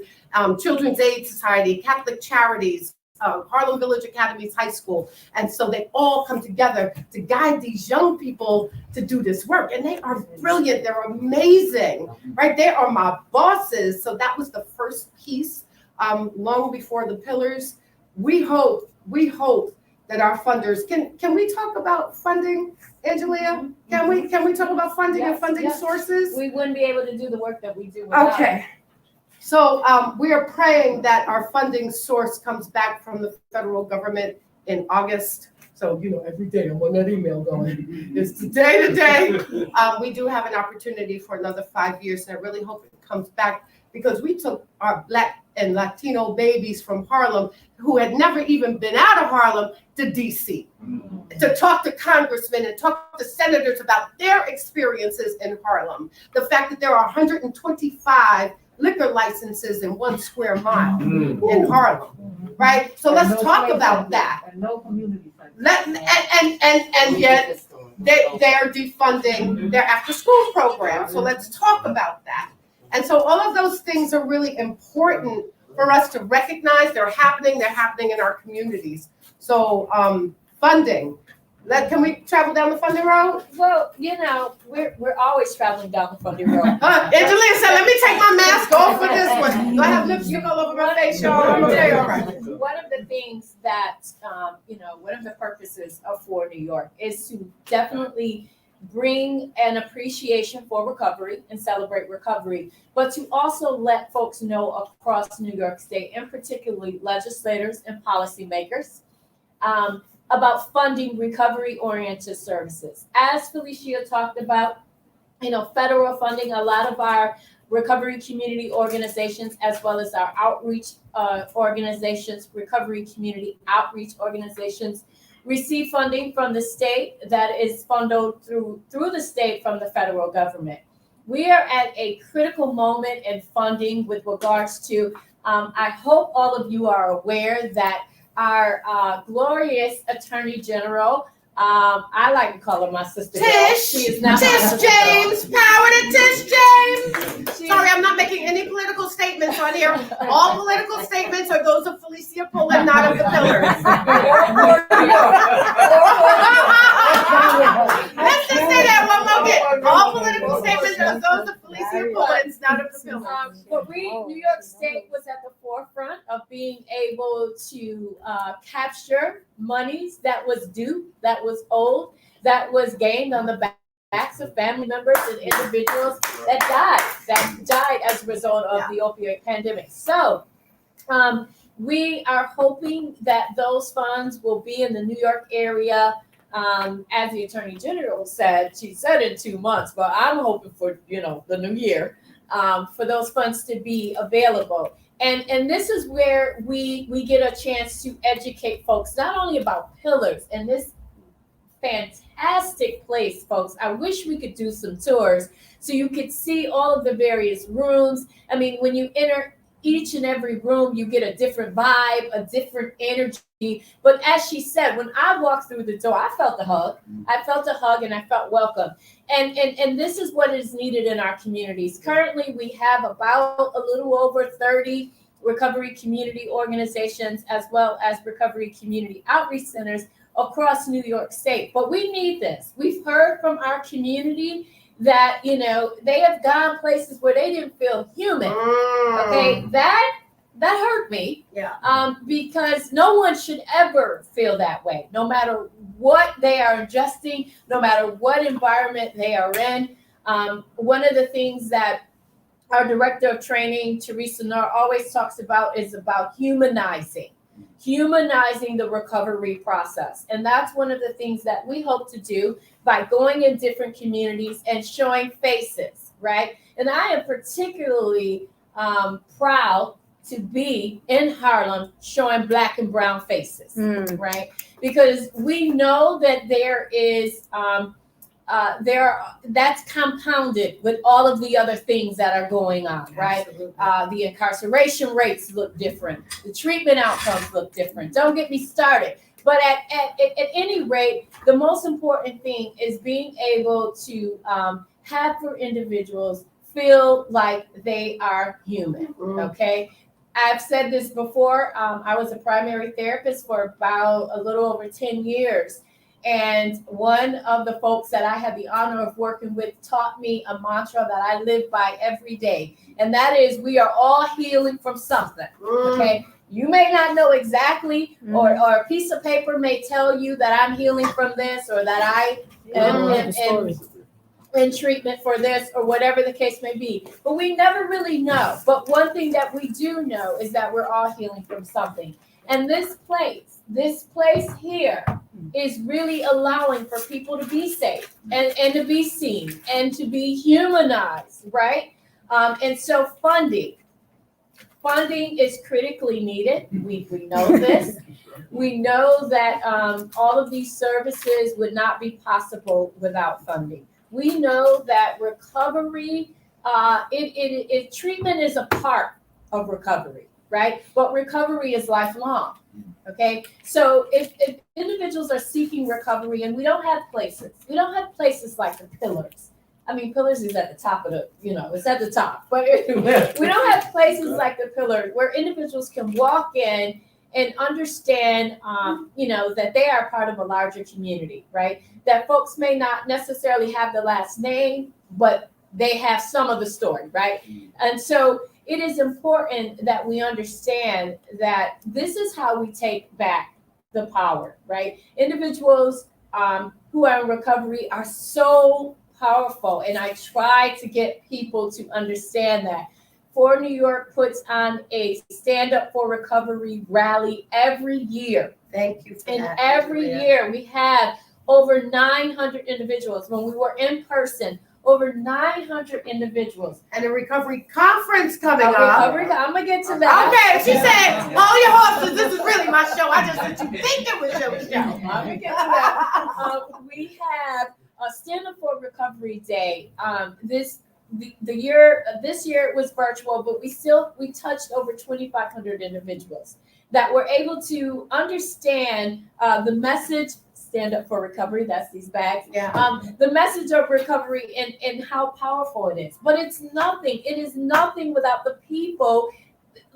Children's Aid Society, Catholic Charities, Harlem Village Academies High School. And so they all come together to guide these young people to do this work. And they are brilliant. They're amazing, right? They are my bosses. So that was the first piece. Long before the pillars, we hope that our funders can we talk about funding, Angelia? Can we talk about funding and funding sources? We wouldn't be able to do the work that we do without. Okay. So we are praying that our funding source comes back from the federal government in August. So, every day I want that email going. It's today. We do have an opportunity for another 5 years, and I really hope it comes back because we took our Black and Latino babies from Harlem who had never even been out of Harlem to DC to talk to congressmen and talk to senators about their experiences in Harlem. The fact that there are 125 liquor licenses in 1 square mile in Harlem, right? So let's talk about that. And no community. And yet they're defunding their after school program. So let's talk about that. And so all of those things are really important for us to recognize. They're happening in our communities. So funding. Can we travel down the funding road? Well, you know, we're always traveling down the funding road. Angelia said, let me take my mask off for this one. Do I have lipstick all over my face, y'all? I'm gonna tell you, all right. One of the things that, one of the purposes of For New York is to definitely bring an appreciation for recovery and celebrate recovery, but to also let folks know across New York State, and particularly legislators and policymakers, about funding recovery-oriented services. As Felicia talked about, federal funding, a lot of our recovery community organizations, as well as our outreach organizations, recovery community outreach organizations, receive funding from the state that is funded through the state from the federal government. We are at a critical moment in funding with regards to, I hope all of you are aware that our glorious Attorney General, I like to call her my sister. Tish, she is not Tish James, power to Tish James. Sorry, I'm not making any political statements on here. All political statements are those of Felicia Pullen, not of the Pillars. Let's just say that one more bit. All political statements are those of Felicia Pullen, not of the Pillars. But New York State was at the forefront of being able to capture monies that was due, that was owed, that was gained on the backs of family members and individuals that died as a result of the opioid pandemic. So we are hoping that those funds will be in the New York area. As the Attorney General said, she said in 2 months, but I'm hoping for, the new year, for those funds to be available. And this is where we get a chance to educate folks, not only about Pillars and this fantastic place, folks. I wish we could do some tours so you could see all of the various rooms. I mean, when you enter each and every room, you get a different vibe, a different energy. But as she said, when I walked through the door, I felt a hug. I felt a hug and I felt welcome. And this is what is needed in our communities. Currently, we have about a little over 30 recovery community organizations, as well as recovery community outreach centers across New York State. But we need this. We've heard from our community that, they have gone places where they didn't feel human. Okay, that hurt me. Yeah. Because no one should ever feel that way, no matter what they are ingesting, no matter what environment they are in. One of the things that our director of training, Teresa Nahr, always talks about is about humanizing the recovery process. And that's one of the things that we hope to do by going in different communities and showing faces, right? And I am particularly proud to be in Harlem showing Black and brown faces, right? Because we know that there is, that's compounded with all of the other things that are going on, right? The incarceration rates look different. The treatment outcomes look different. Don't get me started. But at any rate, the most important thing is being able to have for individuals feel like they are human, okay? I've said this before. I was a primary therapist for about a little over 10 years. And one of the folks that I had the honor of working with taught me a mantra that I live by every day. And that is, we are all healing from something, okay? You may not know exactly, or a piece of paper may tell you that I'm healing from this, or that I am in treatment for this, or whatever the case may be. But we never really know. But one thing that we do know is that we're all healing from something. And this place here is really allowing for people to be safe and to be seen and to be humanized, right? And so funding funding is critically needed. We know this. We know that all of these services would not be possible without funding. We know that recovery, treatment is a part of recovery, right? But recovery is lifelong. Okay, so if individuals are seeking recovery and we don't have places like the Pillars. I mean, Pillars is at the top of it's at the top, but we don't have places like the Pillars where individuals can walk in and understand, that they are part of a larger community, right? That folks may not necessarily have the last name, but they have some of the story, right? And so it is important that we understand that this is how we take back the power, right? Individuals who are in recovery are so powerful, and I try to get people to understand that. For New York puts on a Stand Up for Recovery rally every year. Thank you for and that. Every year we have over 900 individuals. When we were in person, over 900 individuals. And a recovery conference coming up. I'm gonna get to that. Okay, she said, hold your horses, this is really my show. I just let you think it was your show. I'm gonna get to that. We have a Stand Up for Recovery Day. This year it was virtual, but we touched over 2,500 individuals that were able to understand the message. Stand Up for Recovery, that's these bags. Yeah. The message of recovery and how powerful it is. But it is nothing without the people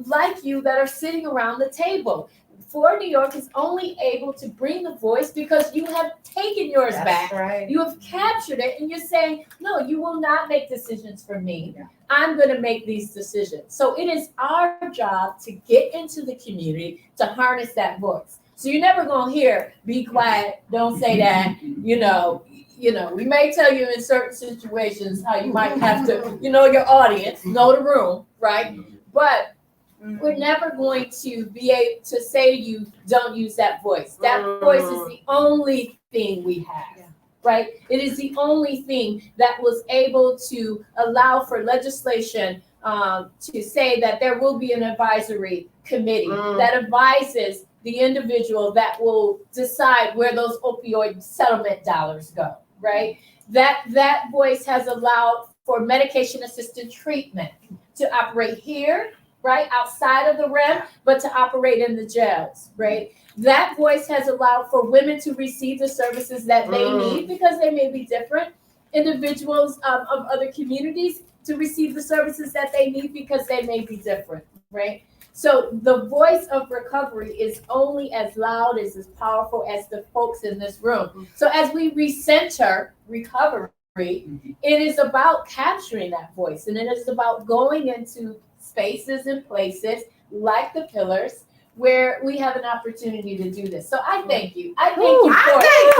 like you that are sitting around the table. For New York is only able to bring the voice because you have taken yours back. Right. You have captured it and you're saying, no, you will not make decisions for me. Yeah. I'm going to make these decisions. So it is our job to get into the community to harness that voice. So you're never going to hear, be quiet, don't say that, we may tell you in certain situations how you might have to, your audience, know the room, right? But we're never going to be able to say to you, don't use that voice. That voice is the only thing we have, right? It is the only thing that was able to allow for legislation to say that there will be an advisory committee that advises the individual that will decide where those opioid settlement dollars go, right? That voice has allowed for medication-assisted treatment to operate here, right, outside of the rim, but to operate in the jails, right? That voice has allowed for women to receive the services that they need because they may be different. Individuals of other communities to receive the services that they need because they may be different, right? So the voice of recovery is only as loud, as powerful as the folks in this room. So as we recenter recovery, it is about capturing that voice, and it is about going into spaces and places like the Pillars where we have an opportunity to do this. So I thank you. I thank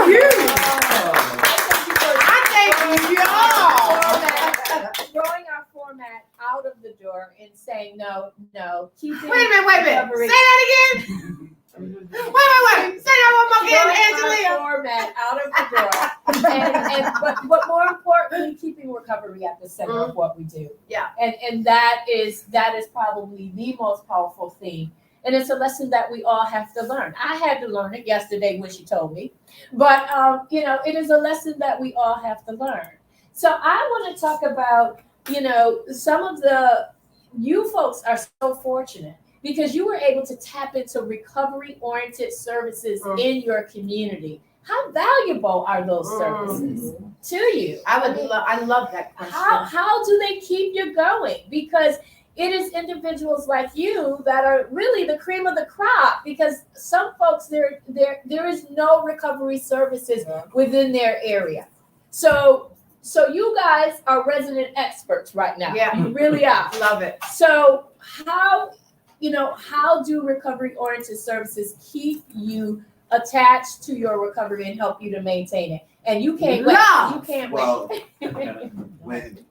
you. Throwing our format out of the door and saying no. Keeping wait a minute. Say that again. Wait. Say that one more again, Angelia. Format out of the door, but more importantly, keeping recovery at the center of what we do. Yeah. And that is probably the most powerful thing. And it's a lesson that we all have to learn. I had to learn it yesterday when she told me, but it is a lesson that we all have to learn. So I want to talk about, some of you folks are so fortunate because you were able to tap into recovery-oriented services in your community. How valuable are those services to you? I love that question. How do they keep you going? Because it is individuals like you that are really the cream of the crop, because some folks there is no recovery services within their area. So you guys are resident experts right now. Yeah. You really are. Love it. So how do recovery-oriented services keep you attached to your recovery and help you to maintain it? And you can't wait. You can't wait.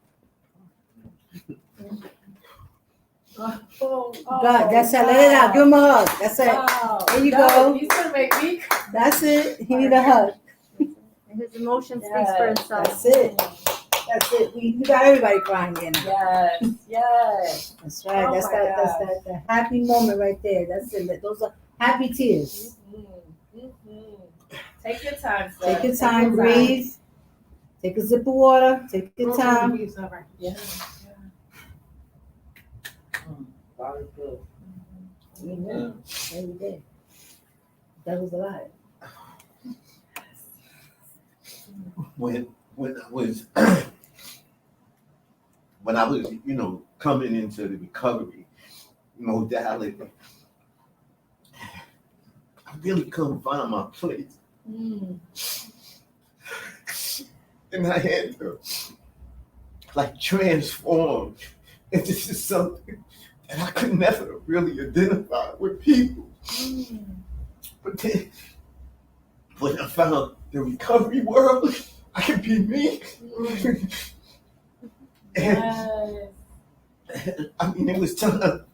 God, that's it. Let it out. Give him a hug. That's it. Wow. There you go. He's gonna make me. That's it. He need a hug. And his emotion speaks for itself. That's it. That's it. We got everybody crying in. Yes, yes. That's right. Oh that's my that. That's gosh. that happy moment right there. That's it. Those are happy tears. Take your time, sir. Take your time, breathe. Take a sip of water. Take your time. Yeah. Very good. Amen. Every day. That was alive. When I was coming into the recovery modality, I really couldn't find my place. And I had to transform into something that I could never really identify with people. But then when I found the recovery world, I could be me. And I mean, it was time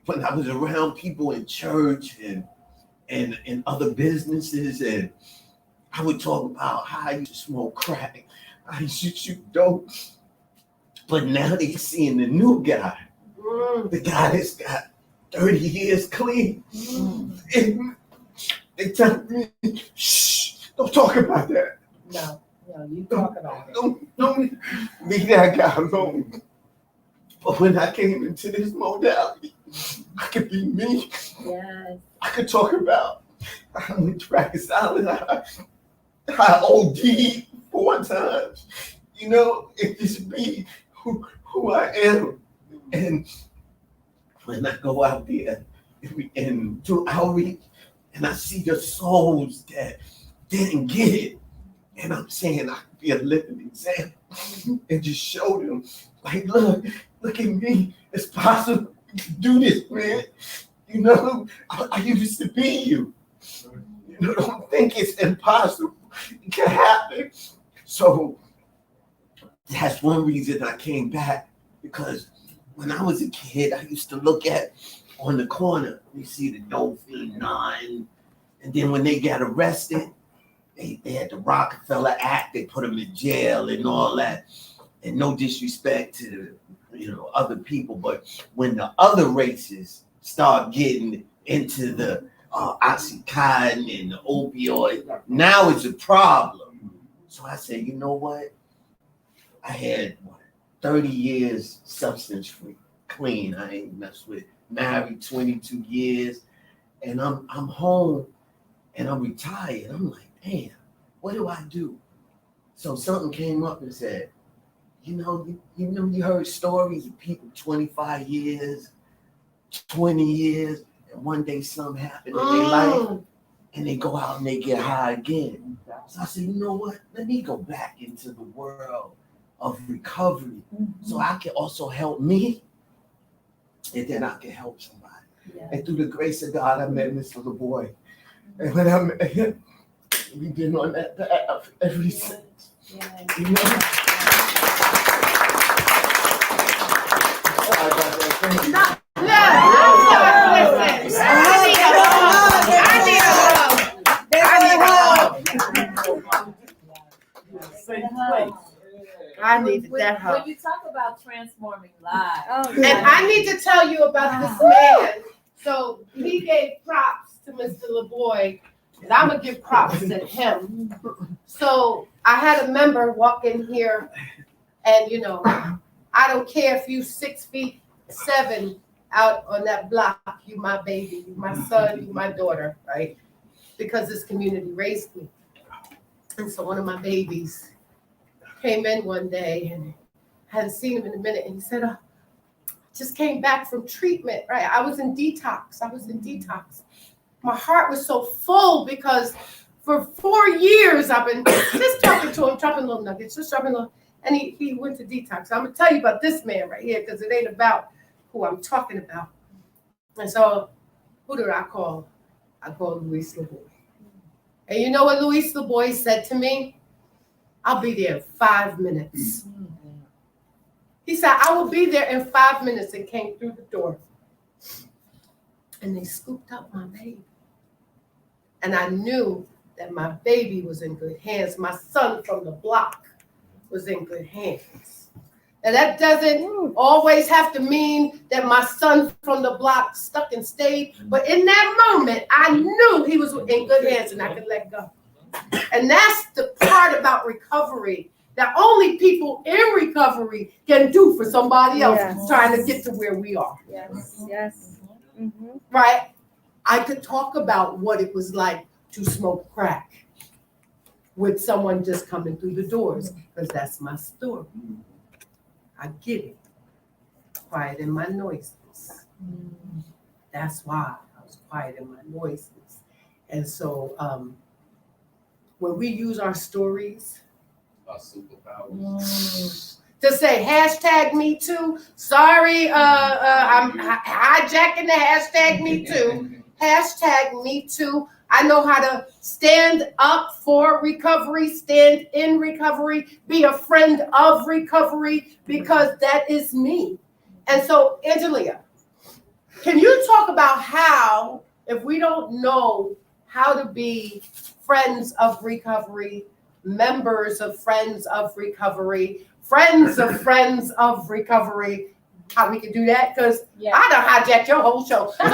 when I was around people in church and other businesses, and I would talk about how I used to smoke crack, I used to shoot dope. But now they seeing the new guy, the guy that's got 30 years clean. And they tell me, shh, don't talk about that. No, you talk about it. Don't leave that guy alone. But when I came into this modality, I could be me. Yes. I could talk about how I went to Rikers Island, how I OD'd 4 times. It just be who I am. And when I go out there and do outreach, and I see the souls that didn't get it, and I'm saying I could be a living example and just show them, look at me, it's possible to do this, man. I used to be you. Don't think it's impossible. It can happen. So that's one reason I came back, because when I was a kid, I used to look at on the corner, you see the Dolphin 9, and then when they got arrested, they had the Rockefeller Act, they put them in jail and all that. And no disrespect to other people, but when the other races start getting into the Oxycontin and the opioid, now it's a problem. So I said, you know what? I had 30 years substance free, clean. I ain't messed with. Married 22 years, and I'm home, and I'm retired. I'm like, damn, what do I do? So something came up and said, you heard stories of people 25 years, 20 years, and one day something happened in their life, and they go out and they get high again. So I said, you know what? Let me go back into the world of recovery, so I can also help me, and then I can help somebody. Yeah. And through the grace of God, I met Mr. LeBoy. And when I met him, we've been on that path ever since. I needed that help. When you talk about transforming lives. And I need to tell you about this man. So he gave props to Mr. LeBoy, and I'm gonna give props to him. So I had a member walk in here, and I don't care if you 6'7" out on that block, you my baby, you my son, you my daughter, right? Because this community raised me. And so one of my babies came in one day and hadn't seen him in a minute, and he said, oh, just came back from treatment, right? I was in detox. My heart was so full because for 4 years I've been just talking to him, dropping little nuggets, and he went to detox. I'm gonna tell you about this man right here, because it ain't about who I'm talking about. And so who did I call? I called Luis LeBoy. And you know what Luis LeBoy said to me? I'll be there in 5 minutes. He said, I will be there in 5 minutes, and came through the door. And they scooped up my baby. And I knew that my baby was in good hands. My son from the block was in good hands. And that doesn't always have to mean that my son from the block stuck and stayed, but in that moment, I knew he was in good hands and I could let go. And that's the part about recovery that only people in recovery can do for somebody else trying to get to where we are. Yes. Mm-hmm. Right? I could talk about what it was like to smoke crack with someone just coming through the doors, because that's my story. I get it. Quiet in my noises. That's why I was quiet in my noises. And so when we use our stories, Our superpowers. to say hashtag me too, sorry, I'm hijacking the hashtag me too. Hashtag me too. I know how to stand up for recovery, stand in recovery, be a friend of recovery, because that is me. And so, Angelia, can you talk about how, if we don't know how to be friends of recovery, members of friends of recovery, friends of friends of recovery, how we can do that? Because I done hijacked your whole show. So wait.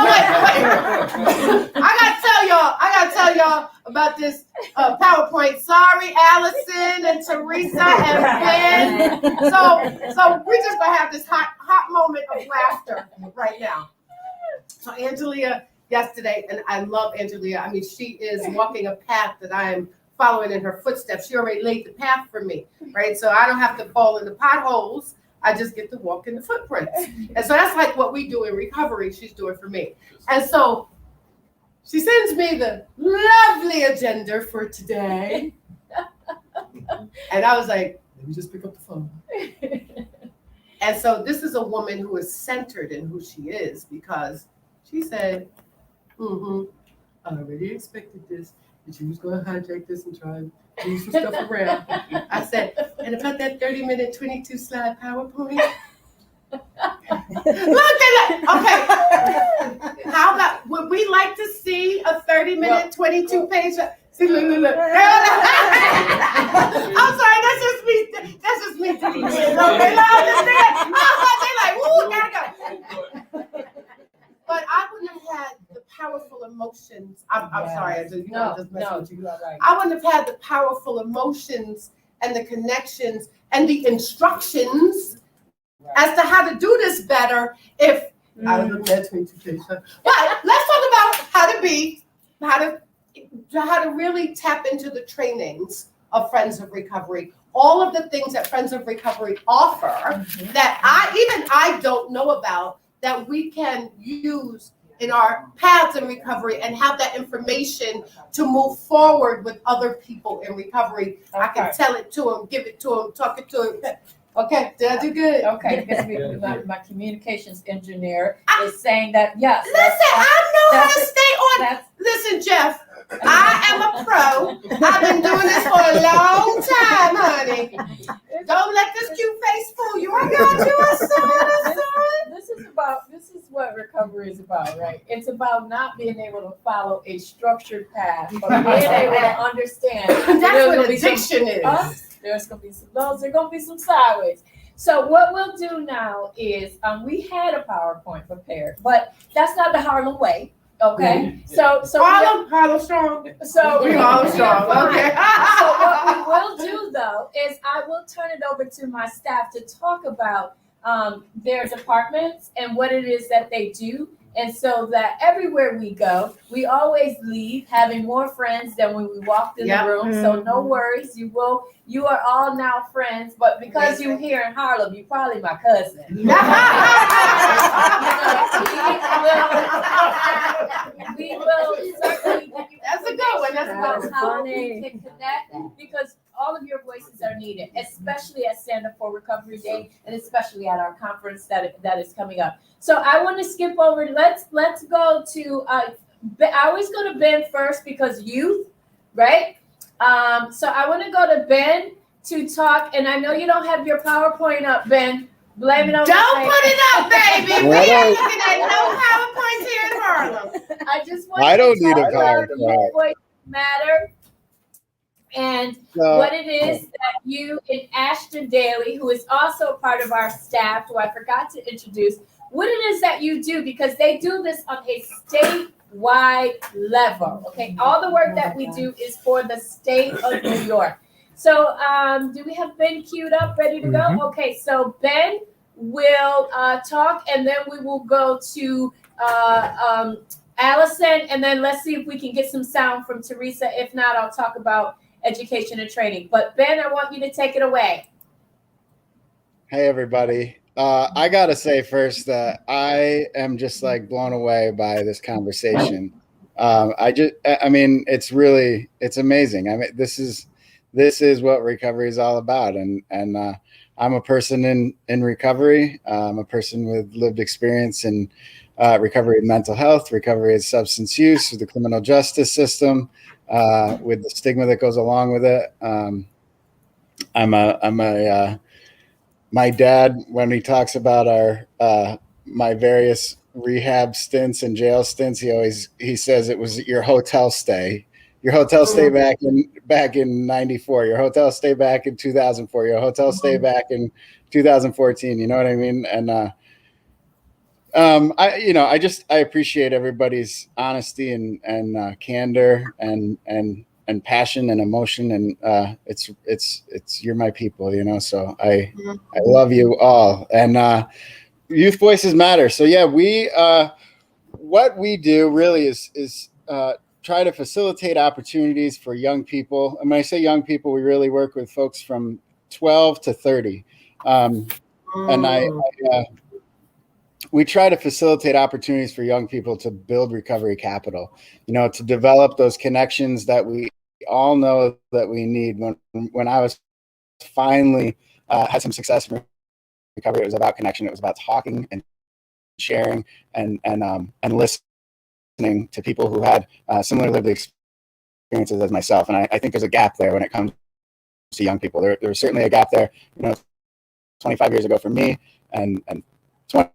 I gotta tell y'all about this PowerPoint. Sorry, Allison and Teresa and Ben. So we're just gonna have this hot moment of laughter right now. So Angelia yesterday, and I love Angelia. I mean, she is walking a path that I am following in her footsteps. She already laid the path for me, right? So I don't have to fall in the potholes. I just get to walk in the footprints. And so that's like what we do in recovery, she's doing for me. And so she sends me the lovely agenda for today. And I was like, let me just pick up the phone. And so this is a woman who is centered in who she is, because she said, I already expected this, that you was going to hijack this and try and move some stuff around. I said, and about that 30-minute, 22-slide PowerPoint. Look at that. Okay. How about, would we like to see a 30-minute, 22-page? See, look. I'm sorry, that's just me. That's just me. Okay, they're like, woo, gotta go. But I wouldn't have had the powerful emotions. I'm sorry, I just, just messing with you. Right. I wouldn't have had the powerful emotions and the connections and the instructions as to how to do this better if I was looking at 22 pages. But let's talk about how to really tap into the trainings of Friends of Recovery. All of the things that Friends of Recovery offer that I don't know about, that we can use in our paths in recovery and have that information to move forward with other people in recovery. Okay. I can tell it to them, give it to them, talk it to them. Okay, did I do good? Okay, because my communications engineer is saying that, yes. Listen, I know how to stay on. Listen, Jeff, I am a pro. I've been doing this for a long time, honey. Don't let this cute face fool you. I got you, This is what recovery is about, right? It's about not being able to follow a structured path, but being able to understand. That's what addiction is. There's going to be some lows, there's going to be some sideways. So what we'll do now is, we had a PowerPoint prepared, but that's not the Harlem way. Okay, so Harlem strong. So we Harlem strong. Okay. So what we will do though is I will turn it over to my staff to talk about their departments and what it is that they do, and so that everywhere we go, we always leave having more friends than when we walked in the room. So no worries, you are all now friends, but because you're here in Harlem, you're probably my cousin. We will certainly. That's a good one. That's a good one. How we can connect, because all of your voices are needed, especially at Stand Up for Recovery Day, and especially at our conference that is coming up. So I want to skip over. Let's go to. I always go to Ben first because youth, right? So I want to go to Ben to talk, and I know you don't have your PowerPoint up, Ben. Blame it on. Don't put it up, baby. We ain't looking at no PowerPoints here in Harlem. I just want. I don't need a PowerPoint. Voice matter. And So- what it is that you and Ashton Daly, who is also a part of our staff, who I forgot to introduce, what it is that you do, because they do this on a statewide level. Okay, all the work that we do is for the state of New York. So do we have Ben queued up, ready to go? Okay, so Ben will talk, and then we will go to Allison, and then let's see if we can get some sound from Teresa. If not, I'll talk about education and training. But Ben, I want you to take it away. Hey, everybody. I got to say first that I am just like blown away by this conversation. I mean, it's amazing. I mean, this is what recovery is all about. And I'm a person in recovery. I'm a person with lived experience in recovery of mental health, recovery of substance use, with the criminal justice system, with the stigma that goes along with it. My dad, when he talks about my various rehab stints and jail stints, he says it was your hotel stay. Your hotel stay back in 94, your hotel stay back in 2004, your hotel stay back in 2014, you know what I mean? And I appreciate everybody's honesty and candor and passion and emotion, and it's you're my people, you know. So I love you all, and youth voices matter. So yeah, what we do really is try to facilitate opportunities for young people. And when I say young people, we really work with folks from 12 to 30, and we try to facilitate opportunities for young people to build recovery capital, you know, to develop those connections that we all know that we need. When I was finally had some success in recovery, it was about connection. It was about talking and sharing and listening to people who had similar lived experiences as myself. And I think there's a gap there when it comes to young people. There was certainly a gap there, you know, 25 years ago for me, and 20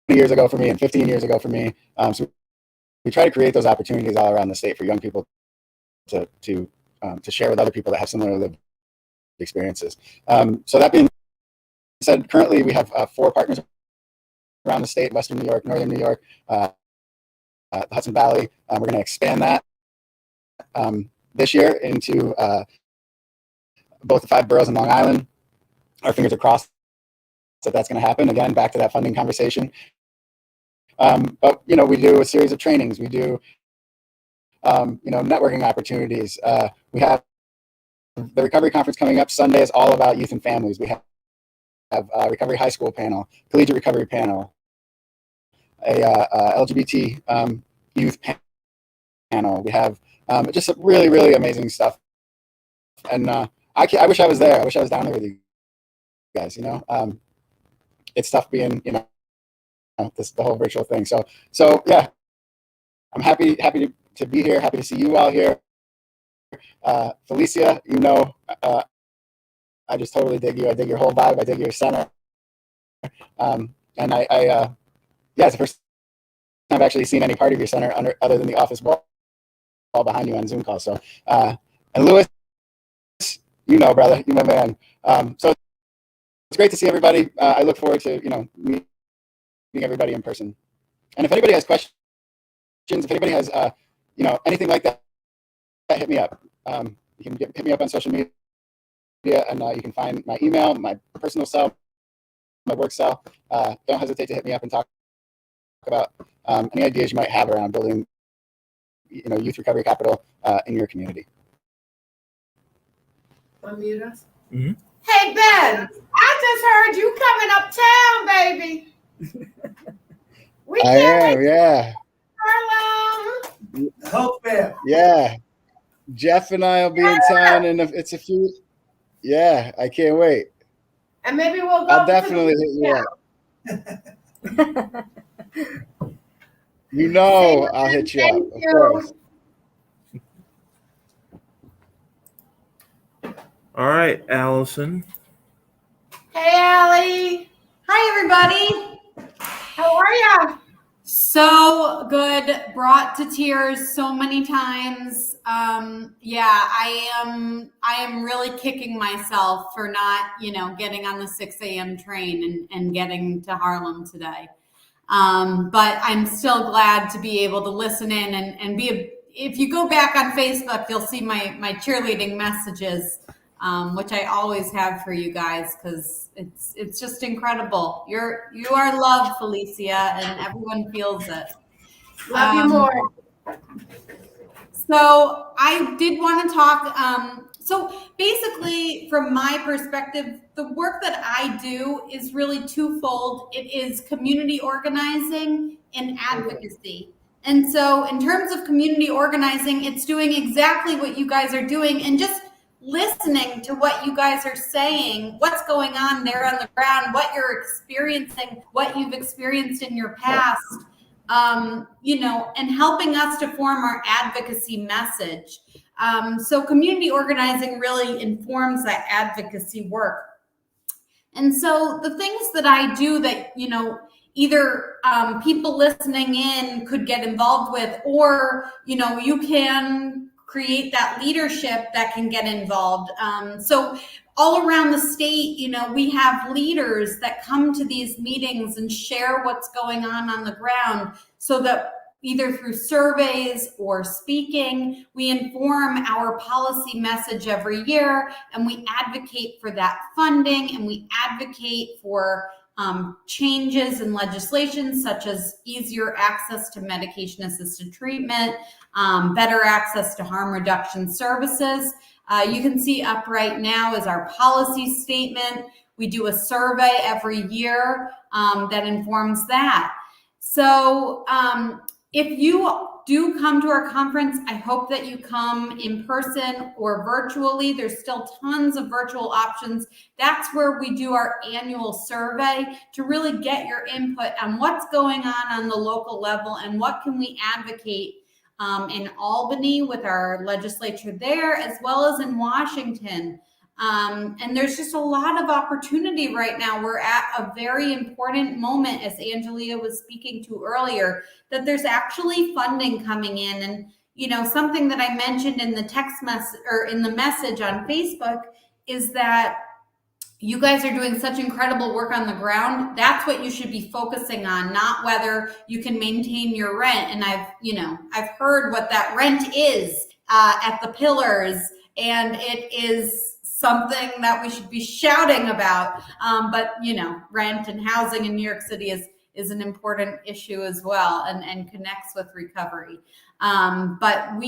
years ago for me, and 15 years ago for me. So we try to create those opportunities all around the state for young people to share with other people that have similar lived experiences. So that being said, currently we have 4 partners around the state: Western New York, Northern New York, the Hudson Valley. We're going to expand that this year into both the 5 boroughs in Long Island. Our fingers are crossed that that's going to happen. Again, back to that funding conversation. But you know, we do a series of trainings. We do networking opportunities. We have the recovery conference coming up Sunday. Is all about youth and families. We have a recovery high school panel, collegiate recovery panel, a LGBT youth panel. We have just some really, really amazing stuff. And I wish I was there. I wish I was down there with you guys. You know, it's tough being, you know, the whole virtual thing. So yeah, I'm happy to be here. Happy to see you all here. Felicia, you know, I just totally dig you. I dig your whole vibe. I dig your center. And yeah, it's the first time I've actually seen any part of your center other than the office wall behind you on Zoom call. So, and Louis, you know, brother, you my man. So it's great to see everybody. I look forward to, you know, meeting everybody in person. And if anybody has questions, if anybody has, you know, anything like that, hit me up. You can hit me up on social media, and you can find my email, my personal cell, my work cell. Don't hesitate to hit me up and talk about any ideas you might have around building, you know, youth recovery capital in your community. Unmute us. Mm-hmm. Hey Ben, I just heard you coming uptown, baby. We I am, yeah. Harlem. Health fair. Yeah. Jeff and I will be in town, and it's a few. Yeah, I can't wait. And maybe we'll go. I'll definitely hit you up. You know, I'll hit you up, of course. All right, Allison. Hey, Allie. Hi, everybody. How are ya? So good, brought to tears so many times. Yeah, I am really kicking myself for not, getting on the 6 a.m. train and getting to Harlem today. But I'm still glad to be able to listen in and if you go back on Facebook, you'll see my cheerleading messages, which I always have for you guys, because it's just incredible. You are loved, Felicia, and everyone feels it. Love you more. So I did want to talk. So basically, from my perspective, the work that I do is really twofold. It is community organizing and advocacy. And so in terms of community organizing, it's doing exactly what you guys are doing and just listening to what you guys are saying, what's going on there on the ground, what you're experiencing, what you've experienced in your past, and helping us to form our advocacy message. So community organizing really informs that advocacy work. And so the things that I do that, either people listening in could get involved with, or, you can create that leadership that can get involved. So all around the state, we have leaders that come to these meetings and share what's going on the ground, so that either through surveys or speaking, we inform our policy message every year, and we advocate for that funding, and we advocate for changes in legislation, such as easier access to medication-assisted treatment, better access to harm reduction services. You can see up right now is our policy statement. We do a survey every year that informs that. So if you do come to our conference, I hope that you come in person or virtually. There's still tons of virtual options. That's where we do our annual survey to really get your input on what's going on the local level and what can we advocate in Albany with our legislature there, as well as in Washington. And there's just a lot of opportunity right now. We're at a very important moment, as Angelia was speaking to earlier, that there's actually funding coming in. And, something that I mentioned in the text message or in the message on Facebook is that you guys are doing such incredible work on the ground. That's what you should be focusing on, not whether you can maintain your rent. And I've heard what that rent is at the Pillars, and it is something that we should be shouting about. But rent and housing in New York City is an important issue as well, and connects with recovery. But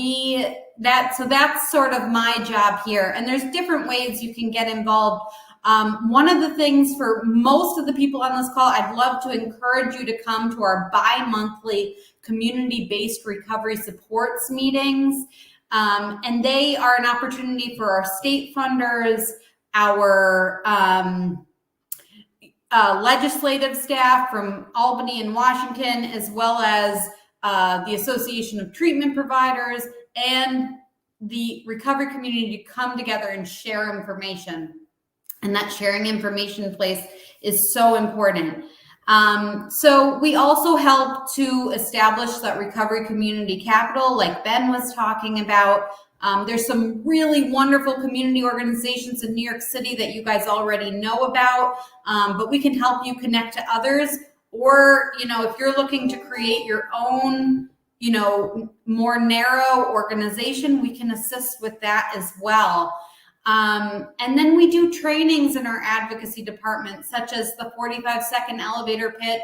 so that's sort of my job here. And there's different ways you can get involved. One of the things for most of the people on this call, I'd love to encourage you to come to our bi-monthly community-based recovery supports meetings. And they are an opportunity for our state funders, our legislative staff from Albany and Washington, as well as the Association of Treatment Providers and the recovery community to come together and share information. And that sharing information place is so important. So we also help to establish that recovery community capital, like Ben was talking about. There's some really wonderful community organizations in New York City that you guys already know about, but we can help you connect to others. Or, if you're looking to create your own, more narrow organization, we can assist with that as well. And then we do trainings in our advocacy department, such as the 45-second elevator pitch,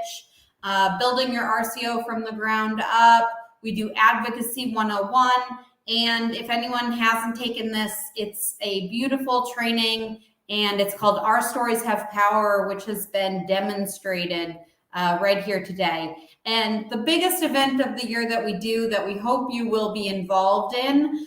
building your RCO from the ground up. We do Advocacy 101. And if anyone hasn't taken this, it's a beautiful training, and it's called Our Stories Have Power, which has been demonstrated right here today. And the biggest event of the year that we do, that we hope you will be involved in,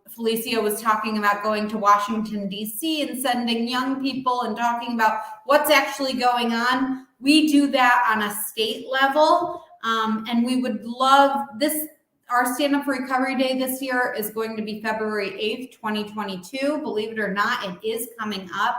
Felicia was talking about going to Washington, D.C. and sending young people and talking about what's actually going on. We do that on a state level, and we would love this. Our Stand Up for Recovery Day this year is going to be February 8th, 2022. Believe it or not, it is coming up.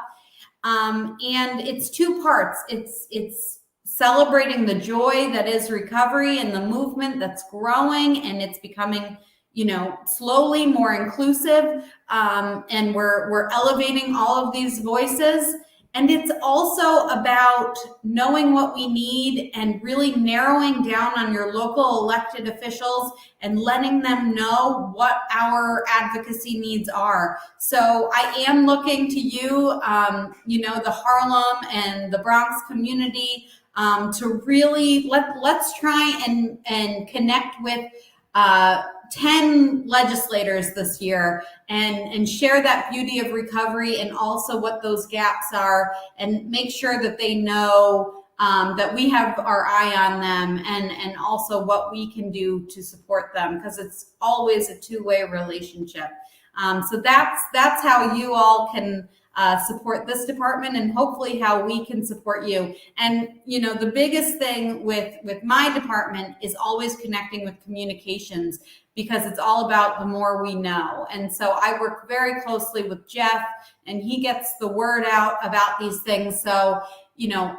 And it's two parts. It's celebrating the joy that is recovery and the movement that's growing, and it's becoming, you know, slowly more inclusive. And we're elevating all of these voices. And it's also about knowing what we need and really narrowing down on your local elected officials and letting them know what our advocacy needs are. So I am looking to you, you know, the Harlem and the Bronx community, to really let's try and connect with 10 legislators this year and share that beauty of recovery and also what those gaps are, and make sure that they know that we have our eye on them, and also what we can do to support them, because it's always a two-way relationship. So that's how you all can support this department, and hopefully how we can support you. And you know, the biggest thing with my department is always connecting with communications, because it's all about the more we know. And so I work very closely with Jeff, and he gets the word out about these things. So, you know,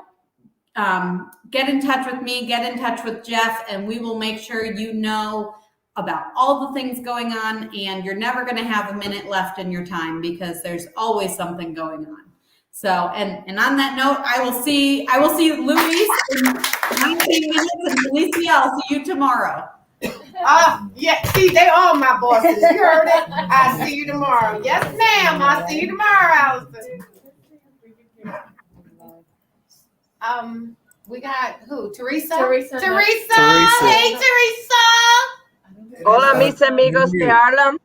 get in touch with me, get in touch with Jeff, and we will make sure you know about all the things going on, and you're never going to have a minute left in your time, because there's always something going on. So, and on that note, I will see Luis in 19 minutes, and Felicia, I'll see you tomorrow. Yeah, see, they all my bosses. You heard it. I'll see you tomorrow. Yes, ma'am. I'll see you tomorrow, Allison. We got who? Teresa? Teresa. Hey, Teresa. Hola, mis amigos de Harlem.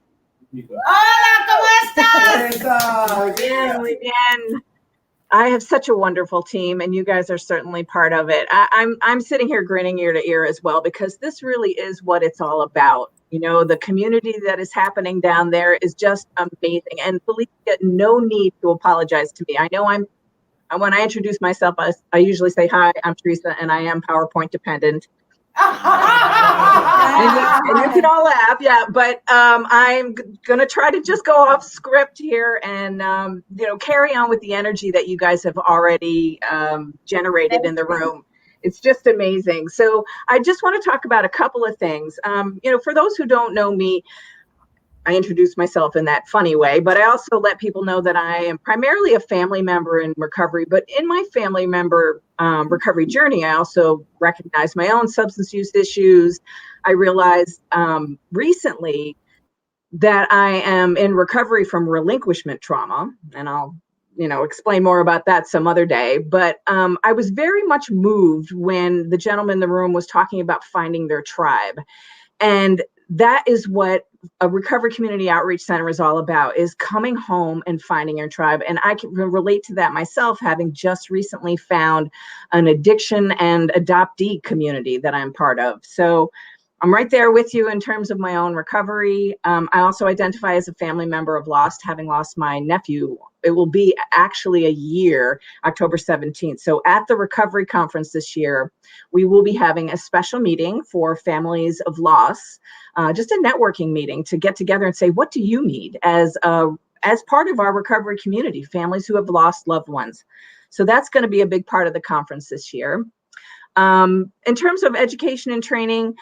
Hola, ¿cómo estás? Muy bien, muy bien. I have such a wonderful team, and you guys are certainly part of it. I'm sitting here grinning ear to ear as well, because this really is what it's all about. You know, the community that is happening down there is just amazing. And Felicia, no need to apologize to me. I know when I introduce myself, I usually say, hi, I'm Teresa, and I am PowerPoint dependent. and you can all laugh, yeah, but I'm gonna try to just go off script here and you know, carry on with the energy that you guys have already generated in the room. It's just amazing. So I just want to talk about a couple of things. You know, for those who don't know me, I introduce myself in that funny way, but I also let people know that I am primarily a family member in recovery. But in my family member recovery journey, I also recognize my own substance use issues. I realized recently that I am in recovery from relinquishment trauma, and I'll, you know, explain more about that some other day. But I was very much moved when the gentleman in the room was talking about finding their tribe. And that is what a recovery community outreach center is all about, is coming home and finding your tribe. And I can relate to that myself, having just recently found an addiction and adoptee community that I'm part of. So I'm right there with you in terms of my own recovery. I also identify as a family member of lost, having lost my nephew. It will be actually a year, October 17th. So at the recovery conference this year, we will be having a special meeting for families of loss, just a networking meeting to get together and say, what do you need as part of our recovery community, families who have lost loved ones. So that's going to be a big part of the conference this year. In terms of education and training,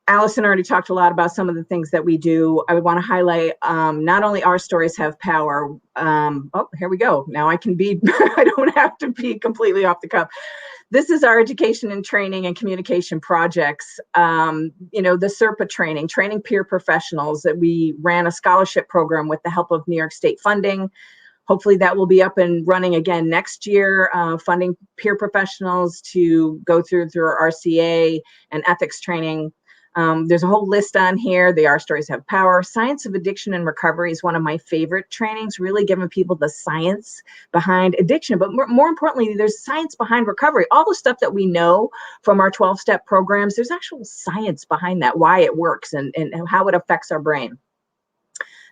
Allison already talked a lot about some of the things that we do. I would want to highlight not only Our Stories Have Power. Oh, here we go. Now I can be, I don't have to be completely off the cuff. This is our education and training and communication projects. You know, the SERPA training peer professionals, that we ran a scholarship program with the help of New York State funding. Hopefully that will be up and running again next year, funding peer professionals to go through our RCA and ethics training. There's a whole list on here. The Our Stories Have Power. Science of Addiction and Recovery is one of my favorite trainings, really giving people the science behind addiction. But more importantly, there's science behind recovery. All the stuff that we know from our 12-step programs, there's actual science behind that, why it works and how it affects our brain.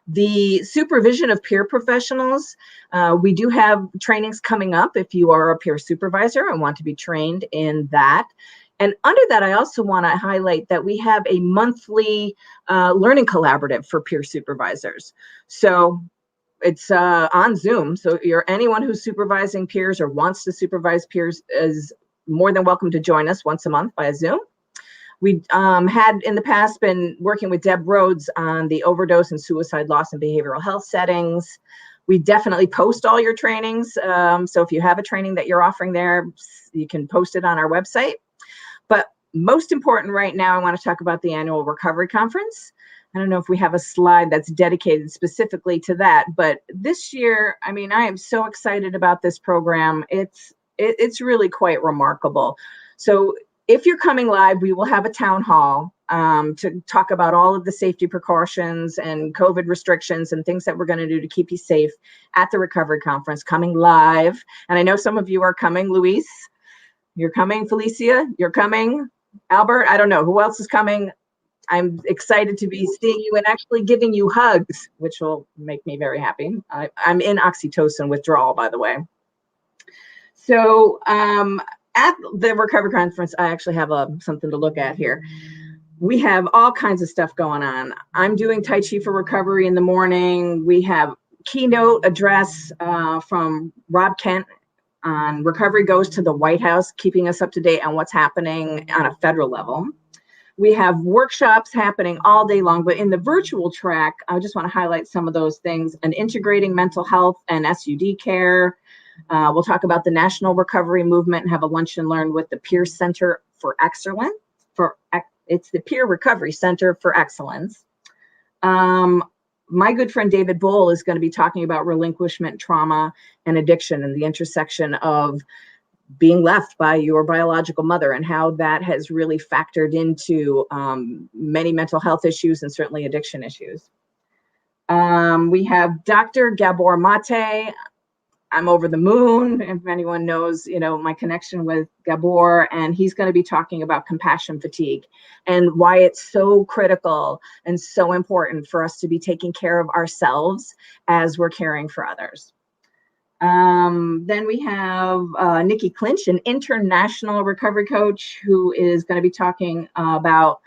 The supervision of peer professionals. We do have trainings coming up if you are a peer supervisor and want to be trained in that. And under that, I also want to highlight that we have a monthly learning collaborative for peer supervisors. So it's on Zoom. So anyone who's supervising peers or wants to supervise peers is more than welcome to join us once a month via Zoom. We had in the past been working with Deb Rhodes on the overdose and suicide loss and behavioral health settings. We definitely post all your trainings. So if you have a training that you're offering there, you can post it on our website. But most important right now, I want to talk about the annual recovery conference. I don't know if we have a slide that's dedicated specifically to that, but this year, I mean, I am so excited about this program. It's really quite remarkable. So if you're coming live, we will have a town hall to talk about all of the safety precautions and COVID restrictions and things that we're going to do to keep you safe at the recovery conference coming live. And I know some of you are coming. Luis, you're coming. Felicia, you're coming. Albert, I don't know who else is coming. I'm excited to be seeing you and actually giving you hugs, which will make me very happy. I'm in oxytocin withdrawal, by the way. So at the recovery conference, I actually have something to look at here. We have all kinds of stuff going on. I'm doing Tai Chi for Recovery in the morning. We have keynote address from Rob Kent on Recovery Goes to the White House, keeping us up to date on what's happening on a federal level. We have workshops happening all day long, but in the virtual track, I just want to highlight some of those things. An integrating mental health and SUD care. We'll talk about the National Recovery Movement and have a lunch and learn with the Peer Center for Excellence. It's the Peer Recovery Center for Excellence. My good friend David Bowl is going to be talking about relinquishment, trauma, and addiction and the intersection of being left by your biological mother and how that has really factored into many mental health issues and certainly addiction issues. We have Dr. Gabor Mate. I'm over the moon, if anyone knows, my connection with Gabor, and he's going to be talking about compassion fatigue and why it's so critical and so important for us to be taking care of ourselves as we're caring for others. Then we have Nikki Clinch, an international recovery coach, who is going to be talking about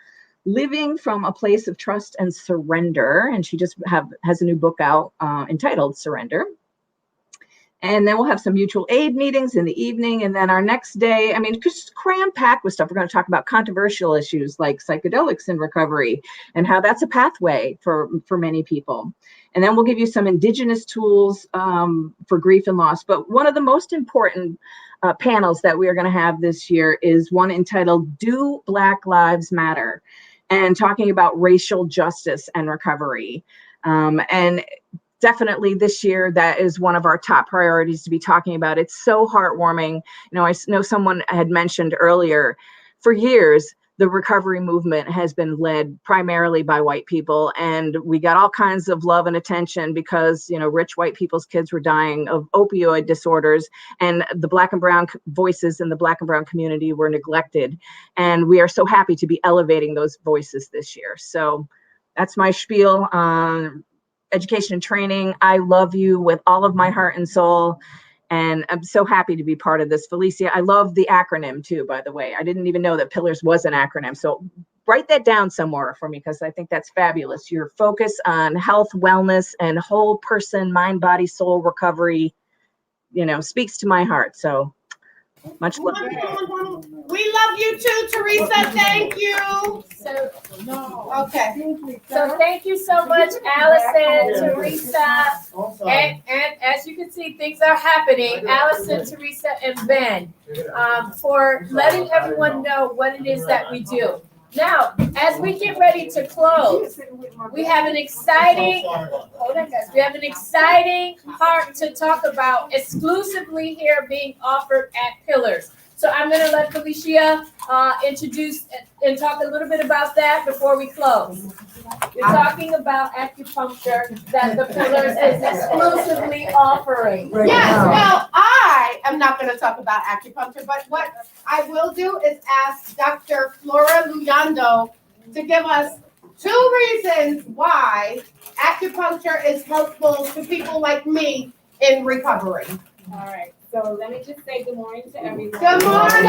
living from a place of trust and surrender. And she just has a new book out entitled Surrender. And then we'll have some mutual aid meetings in the evening. And then our next day, I mean, just cram-packed with stuff. We're going to talk about controversial issues like psychedelics in recovery and how that's a pathway for many people. And then we'll give you some indigenous tools for grief and loss. But one of the most important panels that we are going to have this year is one entitled Do Black Lives Matter? And talking about racial justice and recovery. And definitely this year, that is one of our top priorities to be talking about. It's so heartwarming. I know someone had mentioned earlier, for years, the recovery movement has been led primarily by white people. And we got all kinds of love and attention because, rich white people's kids were dying of opioid disorders, and the Black and brown voices in the Black and brown community were neglected. And we are so happy to be elevating those voices this year. So that's my spiel on education and training. I love you with all of my heart and soul. And I'm so happy to be part of this. Felicia, I love the acronym too, by the way. I didn't even know that PILLARS was an acronym. So write that down somewhere for me, because I think that's fabulous. Your focus on health, wellness, and whole person, mind, body, soul recovery, speaks to my heart. So much love. We love you too, Teresa. Thank you. Okay. So thank you so much, Allison, Teresa, and as you can see, things are happening. Allison, Teresa, and Ben, for letting everyone know what it is that we do. Now, as we get ready to close, we have an exciting, hold on guys, we have an exciting part to talk about exclusively here being offered at PILLARS. So I'm going to let Felicia introduce and talk a little bit about that before we close. We're talking about acupuncture that the PILLARS is exclusively offering. Yes, well, I am not going to talk about acupuncture, but what I will do is ask Dr. Flora Luyando to give us 2 reasons why acupuncture is helpful to people like me in recovery. All right. So let me just say good morning to everyone. Good morning.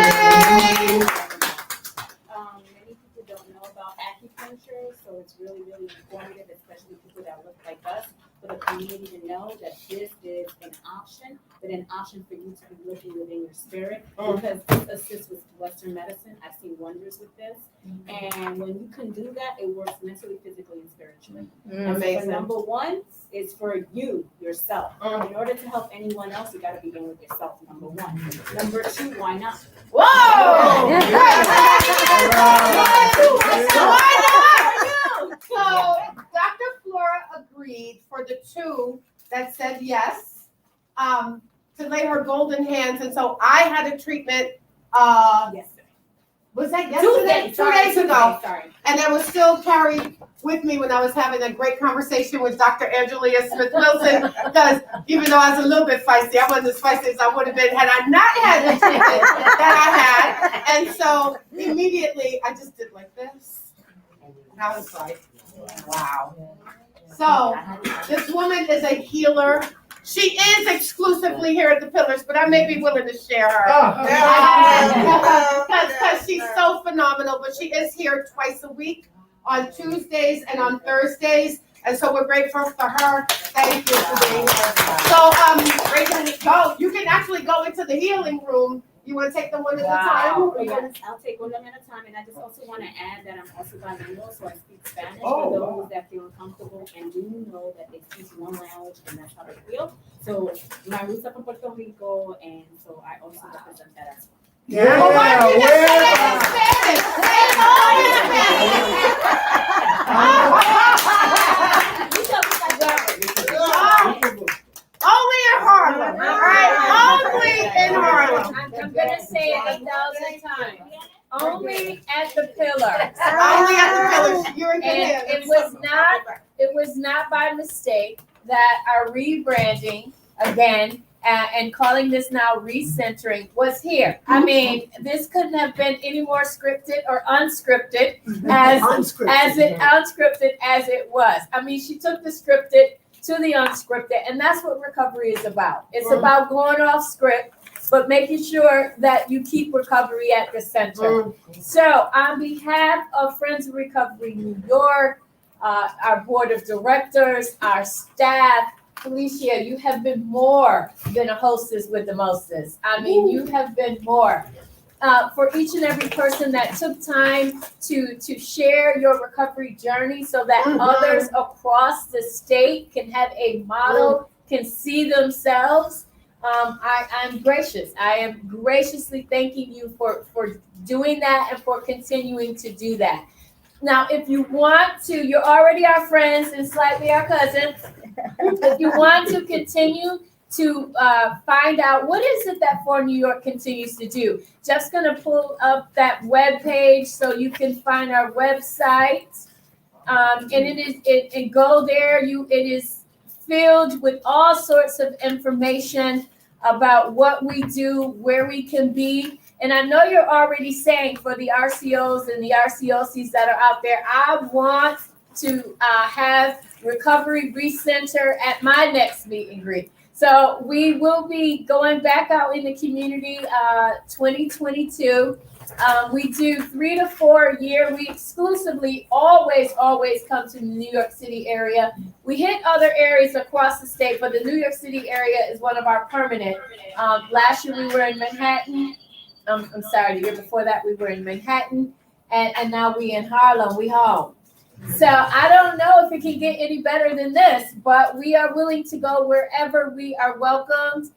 Many people don't know about acupuncture, so it's really, really informative, especially people that look like us, for the community to know that this is an option, but an option for you to be looking within your spirit, because this assists with Western medicine. I've seen wonders with this. And when you can do that, it works mentally, physically, and spiritually. And so Amazing. number one is for you, yourself. In order to help anyone else, you gotta begin with yourself, number one. Number two, why not? Whoa! Why not? So Dr. Flora agreed for the two that said yes, to lay her golden hands. And so I had a treatment, yesterday. Was that yesterday? Two days ago. Sorry. And it was still carried with me when I was having a great conversation with Dr. Angelia Smith-Wilson, because even though I was a little bit feisty, I wasn't as feisty as I would have been had I not had the treatment that I had. And so immediately I just did like this. And I was like, wow. So this woman is a healer. She is exclusively here at the Pillars, but I may be willing to share her. Because she's so phenomenal, but she is here twice a week on Tuesdays and on Thursdays. And so we're grateful for her. Thank you for being here. So Rachel, you can actually go into the healing room. You want to take them one at a time? Yes, I'll take one of them at a time. And I just also want to add that I'm also bilingual, so I speak Spanish for those that feel uncomfortable and do know that they speak one language and that's how they feel. So my roots are from Puerto Rico, and so I also represent that as well. Yeah, well, why don't you just say it in Spanish? Say it all in Spanish. Only in Harlem, all right? Only in Harlem. I'm gonna say it 1,000 times. Only at the Pillars. Only at the Pillars. You're in good And hands. it was not by mistake that our rebranding again and calling this now Recentering was here. I mean, this couldn't have been any more scripted or unscripted as it was. I mean, she took the scripted to the unscripted, and that's what recovery is about. It's about going off script, but making sure that you keep recovery at the center. So on behalf of Friends of Recovery New York, our board of directors, our staff, Felicia, you have been more than a hostess with the mostest. I mean, you have been more. For each and every person that took time to share your recovery journey so that others across the state can have a model, can see themselves. I'm gracious. I am graciously thanking you for doing that and for continuing to do that. Now, if you want to, you're already our friends and slightly our cousins. If you want to continue to find out what is it that For New York continues to do, Jeff's going to pull up that web page so you can find our website, and it go there. It is filled with all sorts of information about what we do, where we can be. And I know you're already saying for the RCOs and the RCOCs that are out there, I want to have Recovery Recenter at my next meet and greet. So we will be going back out in the community 2022. We do 3 to 4 a year. We exclusively always come to the New York City area. We hit other areas across the state, but the New York City area is one of our permanent. Last year we were in Manhattan. I'm sorry, the year before that we were in Manhattan, and now we in Harlem. We home. So I don't know if it can get any better than this, but we are willing to go wherever we are welcomed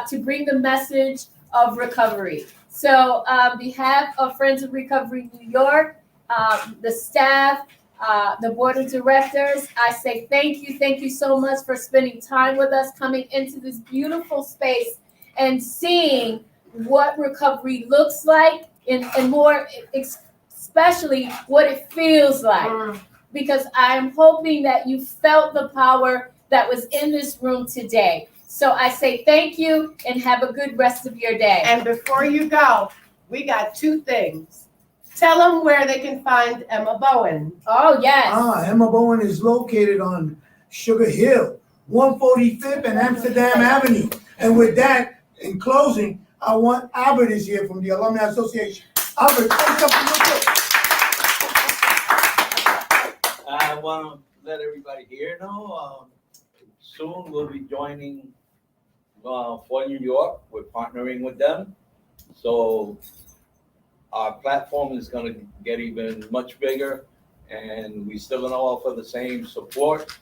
to bring the message of recovery. So on behalf of Friends of Recovery New York, the staff, the board of directors, I say thank you so much for spending time with us, coming into this beautiful space and seeing what recovery looks like and more especially what it feels like, because I'm hoping that you felt the power that was in this room today. So I say thank you and have a good rest of your day. And before you go, we got 2 things. Tell them where they can find Emma Bowen. Oh, yes. Emma Bowen is located on Sugar Hill, 145th and Amsterdam Avenue. And with that, in closing, I want Albert is here from the Alumni Association. Albert, say something real quick. I want to let everybody here know soon we'll be joining for New York. We're partnering with them. So our platform is going to get even much bigger, and we still going to offer the same support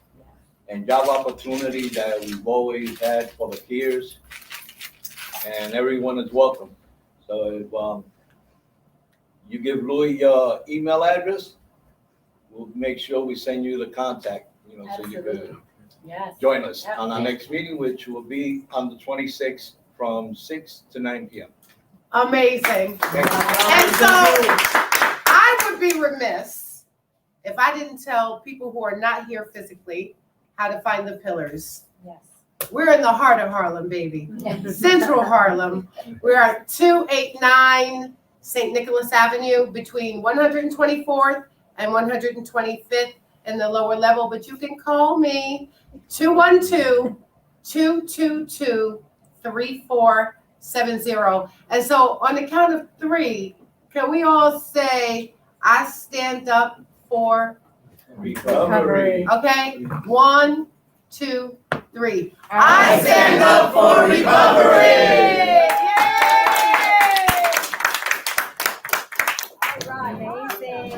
and job opportunity that we've always had for the peers, and everyone is welcome. So if you give Louis your email address, we'll make sure we send you the contact, you know, so you could join us on our next meeting, which will be on the 26th from 6 to 9 p.m. Amazing. And so I would be remiss if I didn't tell people who are not here physically how to find the Pillars. Yes. We're in the heart of Harlem, baby. Central Harlem. We're at 289 St. Nicholas Avenue between 124th and 125th in the lower level. But you can call me 212-222-3470. And so on the count of 3, can we all say, I stand up for recovery? Okay, 1, 2, 3. I stand up for recovery. Amazing.